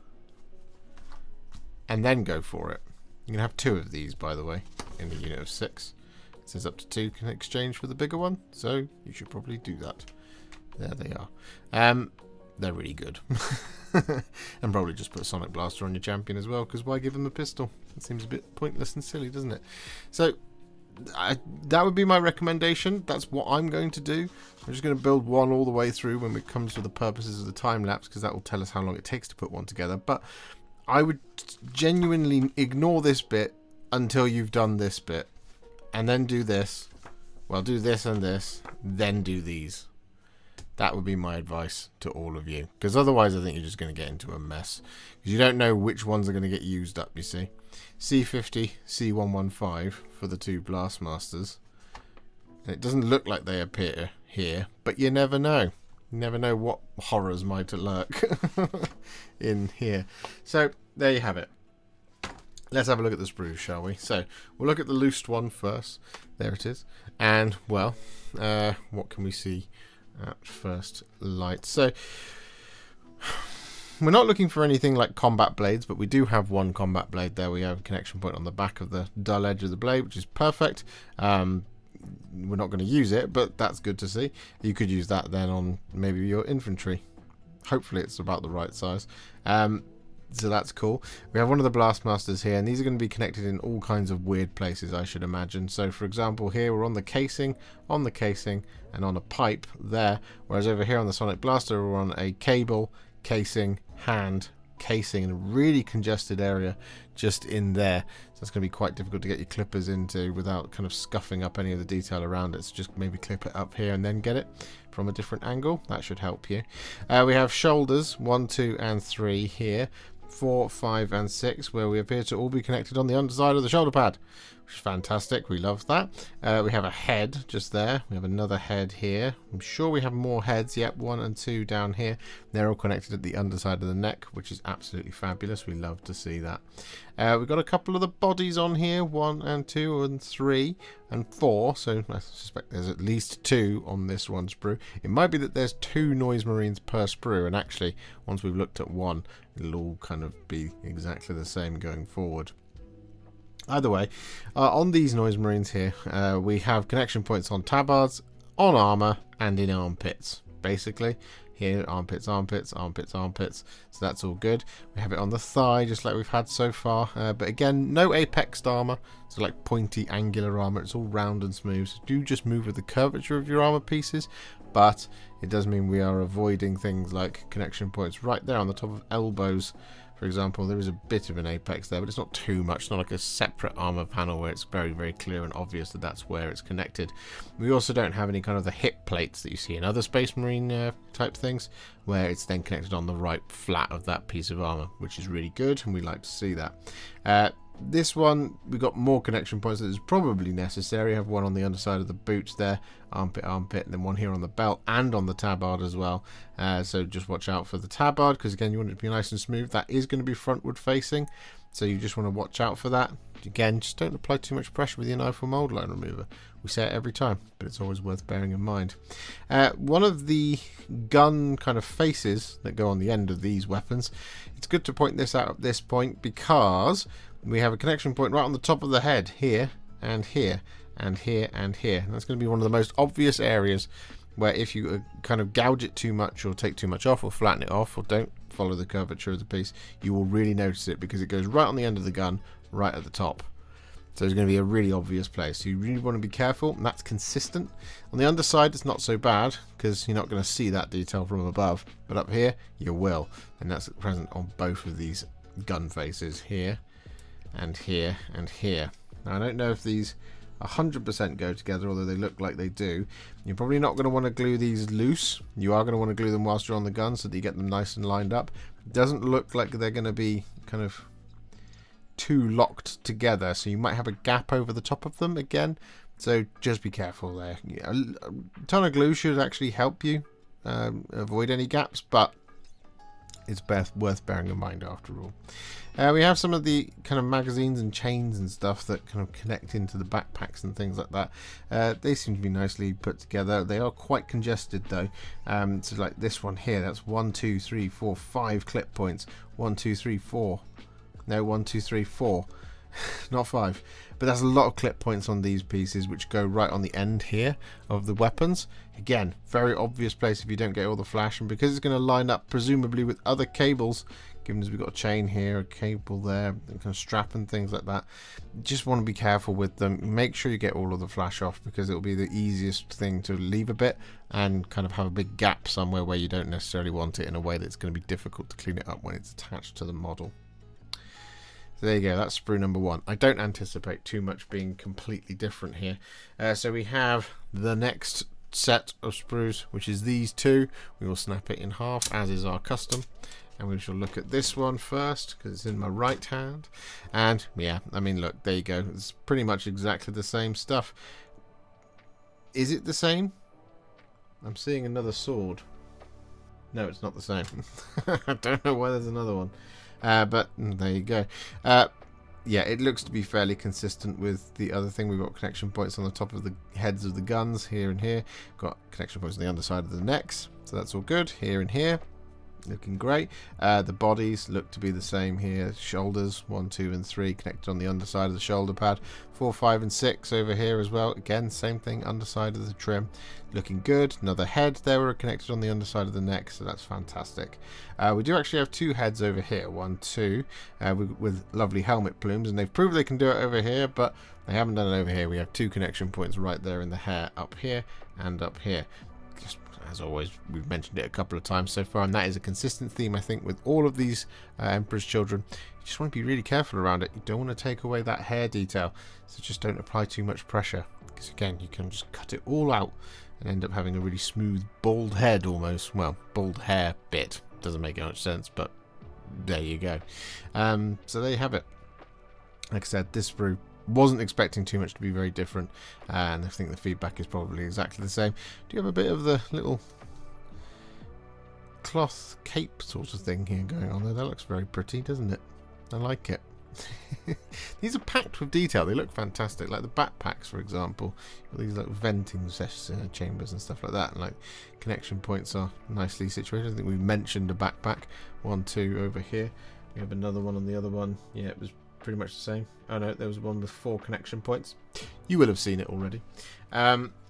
and then go for it. You can have 2 of these, by the way, in the unit of 6. It says up to 2 can exchange for the bigger one, so you should probably do that. There they are. They're really good. And probably just put a Sonic Blaster on your champion as well, because why give them a pistol? It seems a bit pointless and silly, doesn't it? So that would be my recommendation. That's what I'm going to do. I'm just going to build one all the way through when it comes to the purposes of the time lapse, because that will tell us how long it takes to put one together. But I would genuinely ignore this bit until you've done this bit, and then do this. Well, do this and this, then do these. That would be my advice to all of you, because otherwise I think you're just going to get into a mess, because you don't know which ones are going to get used up, you see. C50, C115 for the 2 Blastmasters. And it doesn't look like they appear here, but you never know. You never know what horrors might lurk in here. So, there you have it. Let's have a look at the Sprue, shall we? So, we'll look at the loosed one first. There it is. And, well, what can we see at first light? So, we're not looking for anything like combat blades, but we do have one combat blade there. We have a connection point on the back of the dull edge of the blade, which is perfect. We're not going to use it, but that's good to see. You could use that then on maybe your infantry. Hopefully it's about the right size. So that's cool. We have one of the Blastmasters here, and these are going to be connected in all kinds of weird places, I should imagine. So for example, here we're on the casing, and on a pipe there, whereas over here on the Sonic Blaster we're on a cable, casing, hand, casing in a really congested area just in there. So it's going to be quite difficult to get your clippers into without kind of scuffing up any of the detail around it. So just maybe clip it up here and then get it from a different angle. That should help you. We have shoulders 1, 2, and 3 here. 4, 5, and 6, where we appear to all be connected on the underside of the shoulder pad, which is fantastic. We love that. We have a head just there. We have another head here. I'm sure we have more heads. Yep, 1 and 2 down here. They're all connected at the underside of the neck, which is absolutely fabulous. We love to see that. We've got a couple of the bodies on here, 1 and 2 and 3 and 4. So I suspect there's at least 2 on this one sprue. It might be that there's 2 Noise Marines per sprue, and actually once we've looked at one, it'll all kind of be exactly the same going forward. Either way, on these Noise Marines here, we have connection points on tabards, on armor, and in armpits, basically. Here, armpits, armpits, armpits, armpits. So that's all good. We have it on the thigh, just like we've had so far. But again, no apexed armor. So like pointy, angular armor. It's all round and smooth. So do just move with the curvature of your armor pieces. But it does mean we are avoiding things like connection points right there on the top of elbows. For example, there is a bit of an apex there, but it's not too much. It's not like a separate armor panel where it's very, very clear and obvious that that's where it's connected. We also don't have any kind of the hip plates that you see in other Space Marine type things, where it's then connected on the right flat of that piece of armor, which is really good, and we like to see that. This one, we've got more connection points that is probably necessary. I have one on the underside of the boot there, armpit, armpit, and then one here on the belt and on the tabard as well. So just watch out for the tabard, because again, you want it to be nice and smooth. That is going to be frontward facing, so you just want to watch out for that. Again, just don't apply too much pressure with your knife or mold line remover. We say it every time, but it's always worth bearing in mind. One of the gun kind of faces that go on the end of these weapons, it's good to point this out at this point, because we have a connection point right on the top of the head here, and here, and here, and here. And that's going to be one of the most obvious areas where if you kind of gouge it too much or take too much off or flatten it off or don't follow the curvature of the piece, you will really notice it because it goes right on the end of the gun, right at the top. So it's going to be a really obvious place. So you really want to be careful, and that's consistent. On the underside, it's not so bad because you're not going to see that detail from above. But up here, you will. And that's present on both of these gun faces, here and here and here. Now, I don't know if these 100% go together, although they look like they do. You're probably not going to want to glue these loose. You are going to want to glue them whilst you're on the gun so that you get them nice and lined up. It doesn't look like they're going to be kind of too locked together, so you might have a gap over the top of them again, so just be careful there. A ton of glue should actually help you avoid any gaps, but it's worth bearing in mind after all. We have some of the kind of magazines and chains and stuff that kind of connect into the backpacks and things like that. They seem to be nicely put together. They are quite congested though. So like this one here, that's 1, 2, 3, 4, 5 clip points. 1, 2, 3, 4. No, 1, 2, 3, 4. Not 5. But there's a lot of clip points on these pieces which go right on the end here of the weapons. Again, very obvious place if you don't get all the flash, and because it's going to line up presumably with other cables, given as we've got a chain here, a cable there, kind of strap and things like that, just want to be careful with them. Make sure you get all of the flash off because it will be the easiest thing to leave a bit and kind of have a big gap somewhere where you don't necessarily want it in a way that's going to be difficult to clean it up when it's attached to the model. So there you go, that's sprue number 1. I don't anticipate too much being completely different here. So we have the next set of sprues, which is these two. We will snap it in half, as is our custom. And we shall look at this one first, because it's in my right hand. And yeah, I mean, look, there you go. It's pretty much exactly the same stuff. Is it the same? I'm seeing another sword. No, it's not the same. I don't know why there's another one. But there you go. Yeah, it looks to be fairly consistent with the other thing. We've got connection points on the top of the heads of the guns here and here. Got connection points on the underside of the necks, so that's all good. Here and here, looking great. The bodies look to be the same here. Shoulders 1, 2, and 3 connected on the underside of the shoulder pad. 4, 5, and 6 over here as well. Again, same thing, underside of the trim. Looking good. Another head there were connected on the underside of the neck, so that's fantastic. We do actually have 2 heads over here. 1, 2, with lovely helmet plumes, and they've proved they can do it over here, but they haven't done it over here. We have 2 connection points right there in the hair, up here and up here. Just as always, we've mentioned it a couple of times so far, and that is a consistent theme, I think, with all of these Emperor's Children. You just want to be really careful around it. You don't want to take away that hair detail, so just don't apply too much pressure, because again, you can just cut it all out and end up having a really smooth bald head almost. Well, bald hair bit. Doesn't make much sense, but there you go. So there you have it. Like I said, this sprue wasn't expecting too much to be very different, and I think the feedback is probably exactly the same. Do you have a bit of the little cloth cape sort of thing here going on there? That looks very pretty, doesn't it? I like it. These are packed with detail. They look fantastic. Like the backpacks, for example, these like venting chambers and stuff like that, and like connection points are nicely situated. I think we've mentioned a backpack. 1, 2 over here. We have another one on the other one. Yeah, it was pretty much the same. Oh no, there was one with 4 connection points. You will have seen it already.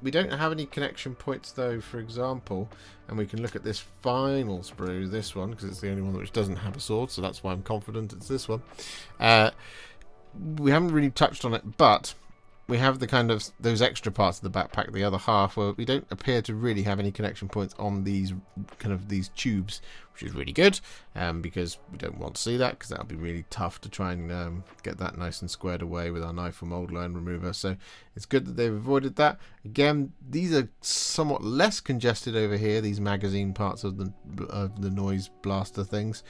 We don't have any connection points though, for example, and we can look at this final sprue, this one, because it's the only one which doesn't have a sword, so that's why I'm confident it's this one. We haven't really touched on it, but we have the kind of those extra parts of the backpack, the other half, where we don't appear to really have any connection points on these kind of these tubes, which is really good, because we don't want to see that, because that'll be really tough to try and get that nice and squared away with our knife or mold line remover. So it's good that they've avoided that. Again, these are somewhat less congested over here, these magazine parts of the noise blaster things.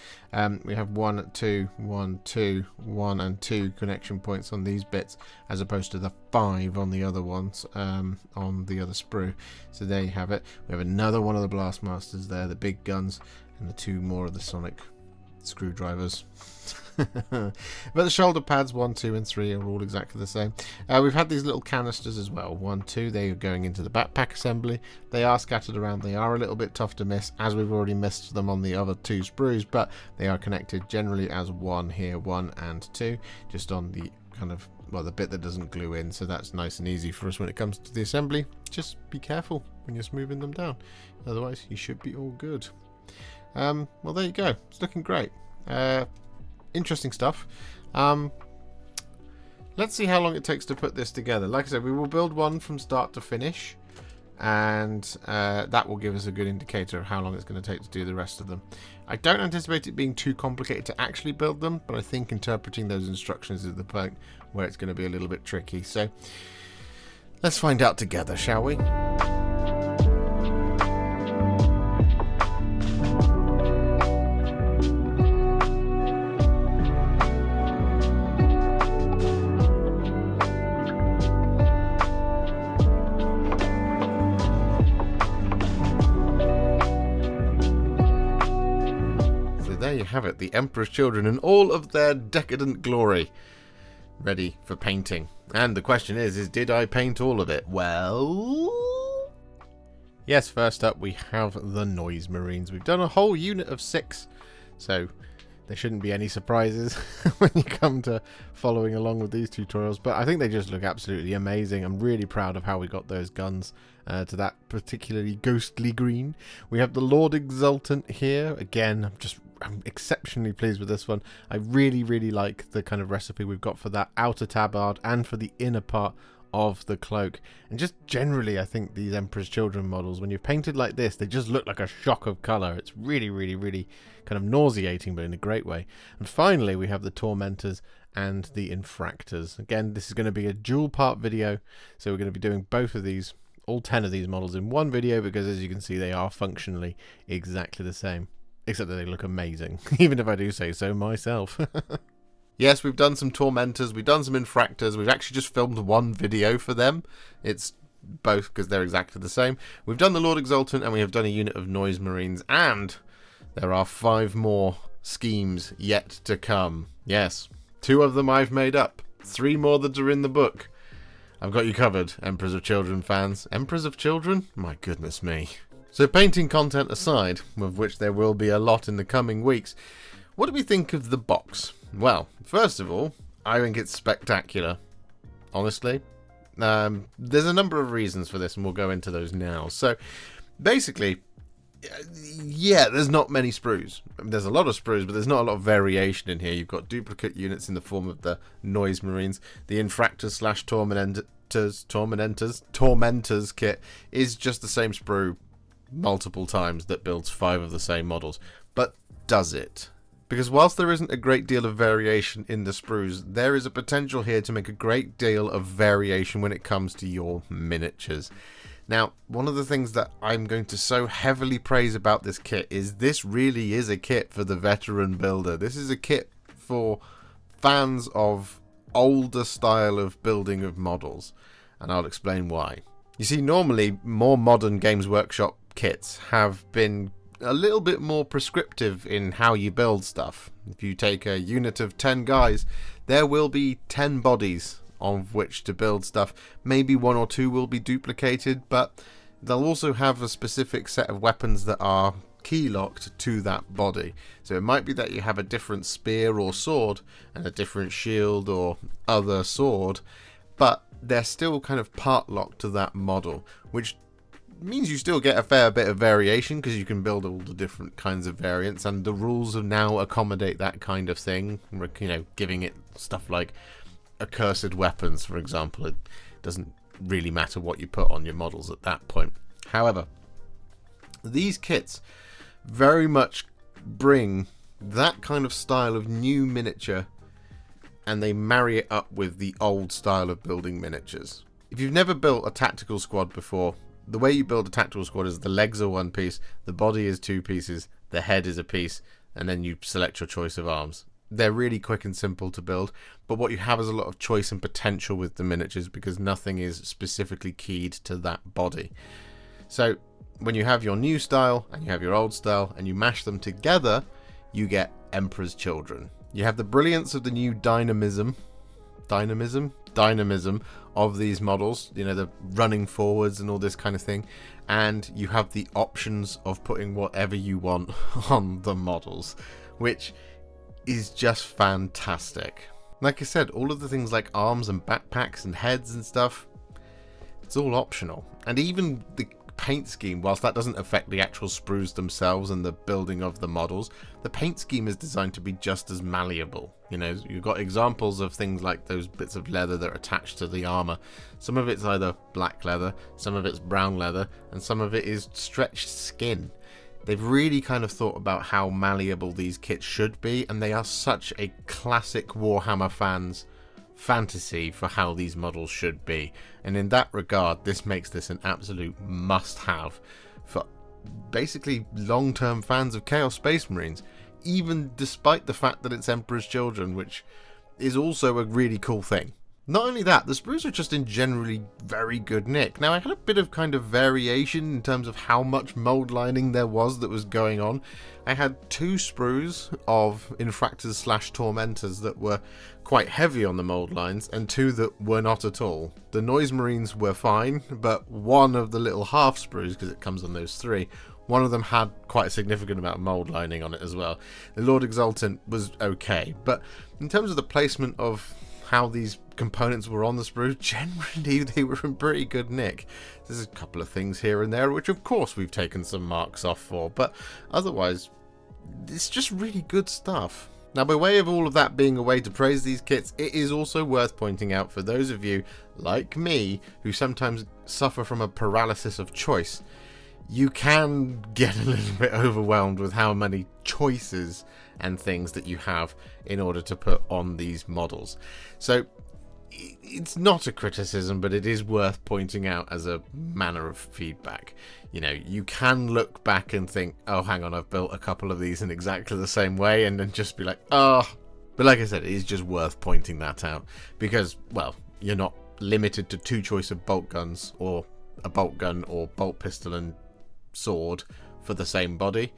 We have 1, 2, 1, 2, 1 and 2 connection points on these bits, as opposed to the 5 on the other ones, on the other sprue. So there you have it. We have another one of the blastmasters there, the big guns, and the 2 more of the sonic screwdrivers. But the shoulder pads 1, 2 and 3 are all exactly the same. We've had these little canisters as well. 1, 2, they are going into the backpack assembly. They are scattered around. They are a little bit tough to miss, as we've already missed them on the other 2 sprues, but they are connected generally as 1 here, 1 and 2, just on the kind of, well, the bit that doesn't glue in, so that's nice and easy for us when it comes to the assembly. Just be careful when you're smoothing them down, otherwise you should be all good. Well, there you go. It's looking great. Interesting stuff. Let's see how long it takes to put this together. Like I said, we will build one from start to finish, and that will give us a good indicator of how long it's going to take to do the rest of them. I don't anticipate it being too complicated to actually build them, but I think interpreting those instructions is the point where it's going to be a little bit tricky. So let's find out together, shall we? There you have it, the Emperor's Children in all of their decadent glory, ready for painting. And the question is did I paint all of it? Well, yes, first up we have the Noise Marines. We've done a whole unit of 6, so there shouldn't be any surprises when you come to following along with these tutorials, but I think they just look absolutely amazing. I'm really proud of how we got those guns to that particularly ghostly green. We have the Lord Exultant here. Again, I'm exceptionally pleased with this one. I really like the kind of recipe we've got for that outer tabard and for the inner part of the cloak. And just generally, I think these Emperor's Children models, when you're painted like this, they just look like a shock of colour. It's really kind of nauseating, but in a great way. And finally, we have the Tormentors and the Infractors. Again, this is going to be a dual part video, so we're going to be doing both of these, all 10 of these models in one video, because as you can see, they are functionally exactly the same. Except that they look amazing, even if I do say so myself. Yes, we've done some Tormentors, we've done some Infractors, we've actually just filmed one video for them. It's both because they're exactly the same. We've done the Lord Exultant and we have done a unit of Noise Marines, and there are 5 more schemes yet to come. Yes, 2 of them I've made up, 3 more that are in the book. I've got you covered, Emperors of Children fans. Emperors of Children? My goodness me. So painting content aside, of which there will be a lot in the coming weeks, what do we think of the box? Well, first of all, I think it's spectacular, honestly. There's a number of reasons for this, and we'll go into those now. So basically, yeah, there's not many sprues. There's a lot of sprues, but there's not a lot of variation in here. You've got duplicate units in the form of the Noise Marines. The Infractors / Tormentors kit is just the same sprue multiple times that builds 5 of the same models. But does it? Because whilst there isn't a great deal of variation in the sprues, there is a potential here to make a great deal of variation when it comes to your miniatures. Now, one of the things that I'm going to so heavily praise about this kit is this really is a kit for the veteran builder. This is a kit for fans of older style of building of models, and I'll explain why. You see, normally more modern Games Workshop kits have been a little bit more prescriptive in how you build stuff. If you take a unit of 10 guys, there will be 10 bodies of which to build stuff. Maybe 1 or 2 will be duplicated, but they'll also have a specific set of weapons that are key locked to that body. So it might be that you have a different spear or sword and a different shield or other sword, but they're still kind of part locked to that model, which means you still get a fair bit of variation because you can build all the different kinds of variants, and the rules of now accommodate that kind of thing. You know, giving it stuff like accursed weapons, for example. It doesn't really matter what you put on your models at that point. However, these kits very much bring that kind of style of new miniature, and they marry it up with the old style of building miniatures. If you've never built a tactical squad before, the way you build a tactical squad is the legs are 1 piece, the body is 2 pieces, the head is a piece, and then you select your choice of arms. They're really quick and simple to build, but what you have is a lot of choice and potential with the miniatures because nothing is specifically keyed to that body. So when you have your new style and you have your old style and you mash them together, you get Emperor's Children. You have the brilliance of the new dynamism of these models, you know, the running forwards and all this kind of thing, and you have the options of putting whatever you want on the models, which is just fantastic. Like I said, all of the things like arms and backpacks and heads and stuff, it's all optional. And even the paint scheme, whilst that doesn't affect the actual sprues themselves and the building of the models, the paint scheme is designed to be just as malleable. You know, you've got examples of things like those bits of leather that are attached to the armor. Some of it's either black leather, some of it's brown leather, and some of it is stretched skin. They've really kind of thought about how malleable these kits should be, and they are such a classic Warhammer fans fantasy for how these models should be. And in that regard, this makes this an absolute must-have for basically long-term fans of Chaos Space Marines, even despite the fact that it's Emperor's Children, which is also a really cool thing. Not only that, the sprues are just in generally very good nick. Now, I had a bit of kind of variation in terms of how much mold lining there was that was going on. I had 2 sprues of Infractors / Tormentors that were quite heavy on the mold lines, and 2 that were not at all. The Noise Marines were fine, but one of the little half sprues, because it comes on those 3, one of them had quite a significant amount of mold lining on it as well. The Lord Exultant was okay, but in terms of the placement of how these components were on the sprue, generally they were in pretty good nick. There's a couple of things here and there which of course we've taken some marks off for, but otherwise it's just really good stuff. Now, by way of all of that being a way to praise these kits, it is also worth pointing out for those of you like me who sometimes suffer from a paralysis of choice, you can get a little bit overwhelmed with how many choices and things that you have in order to put on these models. So it's not a criticism, but it is worth pointing out as a manner of feedback. You know, you can look back and think, oh, hang on, I've built a couple of these in exactly the same way, and then just be like, oh. But like I said, it is just worth pointing that out because, well, you're not limited to 2 choice of bolt guns, or a bolt gun or bolt pistol and sword for the same body,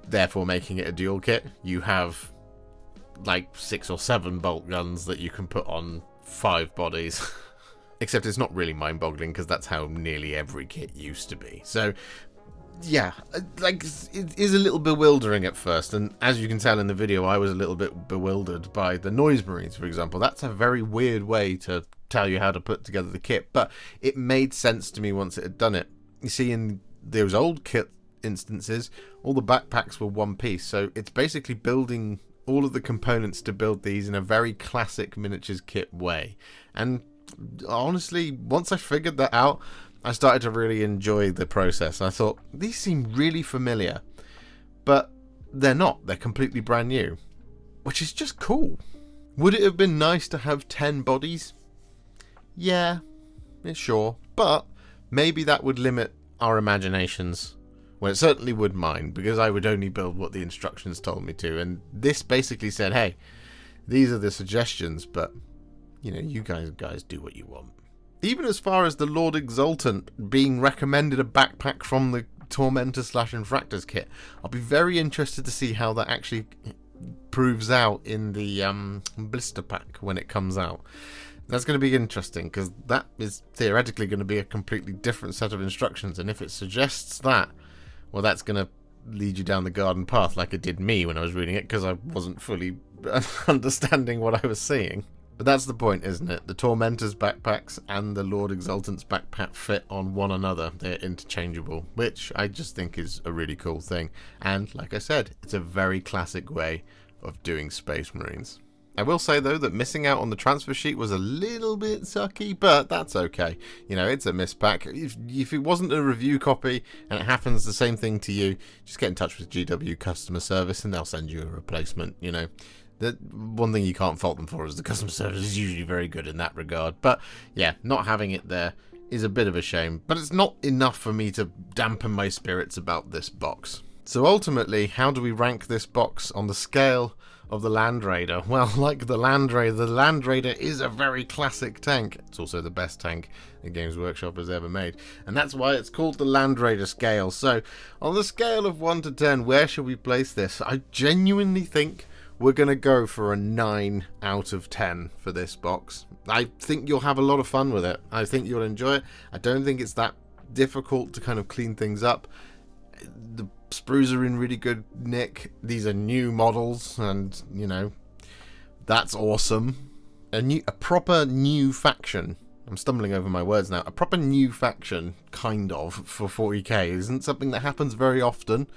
therefore making it a dual kit. You have like 6 or 7 bolt guns that you can put on 5 bodies. Except it's not really mind-boggling because that's how nearly every kit used to be. So yeah, like, it is a little bewildering at first, and as you can tell in the video, I was a little bit bewildered by the Noise Marines, for example. That's a very weird way to tell you how to put together the kit, but it made sense to me once it had done it. You see, in those old kit instances, all the backpacks were one piece, so it's basically building all of the components to build these in a very classic miniatures kit way. And honestly, once I figured that out, I started to really enjoy the process. I thought, these seem really familiar, but they're not. They're completely brand new, which is just cool. Would it have been nice to have 10 bodies? Yeah, sure, but maybe that would limit our imaginations. Well, it certainly would mine, because I would only build what the instructions told me to, and this basically said, hey, these are the suggestions, but, you know, you guys do what you want. Even as far as the Lord Exultant being recommended a backpack from the Tormentor / Infractors kit, I'll be very interested to see how that actually proves out in the blister pack when it comes out. That's going to be interesting, because that is theoretically going to be a completely different set of instructions, and if it suggests that, well, that's going to lead you down the garden path like it did me when I was reading it, because I wasn't fully understanding what I was seeing. But that's the point, isn't it? The Tormentor's backpacks and the Lord Exultant's backpack fit on one another. They're interchangeable, which I just think is a really cool thing. And, like I said, it's a very classic way of doing Space Marines. I will say, though, that missing out on the transfer sheet was a little bit sucky, but that's okay. You know, it's a mispack. If it wasn't a review copy and it happens the same thing to you, just get in touch with GW customer service and they'll send you a replacement, you know. The one thing you can't fault them for is the customer service is usually very good in that regard. But yeah, not having it there is a bit of a shame, but it's not enough for me to dampen my spirits about this box. So ultimately, how do we rank this box on the scale of the Land Raider? Well, like the Land Raider is a very classic tank. It's also the best tank that Games Workshop has ever made, and that's why it's called the Land Raider scale. So on the scale of 1 to 10, where should we place this? I genuinely think we're going to go for a 9 out of 10 for this box. I think you'll have a lot of fun with it. I think you'll enjoy it. I don't think it's that difficult to kind of clean things up. The sprues are in really good nick. These are new models, and, you know, That's awesome. A proper new faction. I'm stumbling over my words now. A proper new faction, kind of, for 40k isn't something that happens very often.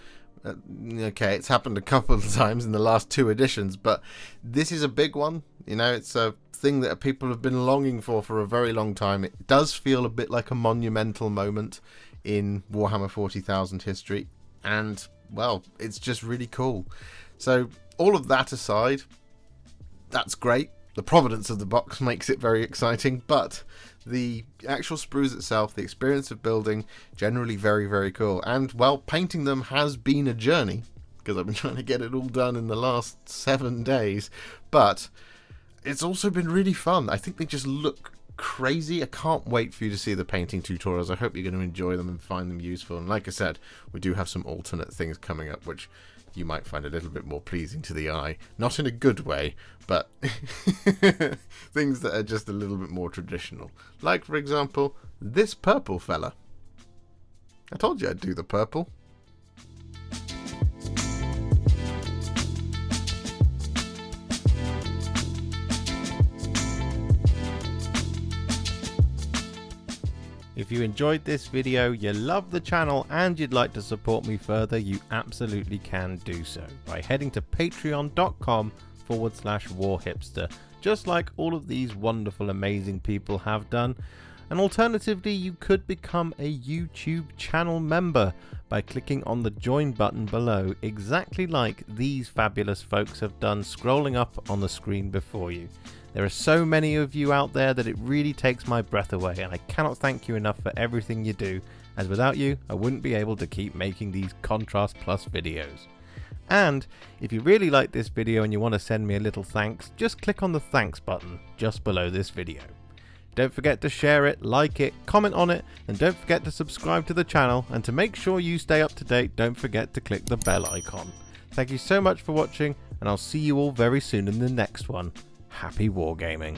Okay, it's happened a couple of times in the last 2 editions, but this is a big one. You know, it's a thing that people have been longing for a very long time. It does feel a bit like a monumental moment in Warhammer 40,000 history, and, well, it's just really cool. So, all of that aside, that's great. The provenance of the box makes it very exciting, but the actual sprues itself, the experience of building, generally very, very cool. And, well, painting them has been a journey, because I've been trying to get it all done in the last 7 days, but it's also been really fun. I think they just look crazy. I can't wait for you to see the painting tutorials. I hope you're going to enjoy them and find them useful. And like I said, we do have some alternate things coming up, which you might find a little bit more pleasing to the eye. Not in a good way, but things that are just a little bit more traditional. Like, for example, this purple fella. I told you I'd do the purple. If you enjoyed this video, you love the channel, and you'd like to support me further, you absolutely can do so by heading to patreon.com/warhipster, just like all of these wonderful, amazing people have done. And alternatively, you could become a YouTube channel member by clicking on the join button below, exactly like these fabulous folks have done, scrolling up on the screen before you. There are so many of you out there that it really takes my breath away, and I cannot thank you enough for everything you do, as without you I wouldn't be able to keep making these Contrast Plus videos. And if you really like this video and you want to send me a little thanks, just click on the thanks button just below this video. Don't forget to share it, like it, comment on it, and don't forget to subscribe to the channel, and to make sure you stay up to date, don't forget to click the bell icon. Thank you so much for watching, and I'll see you all very soon in the next one. Happy wargaming.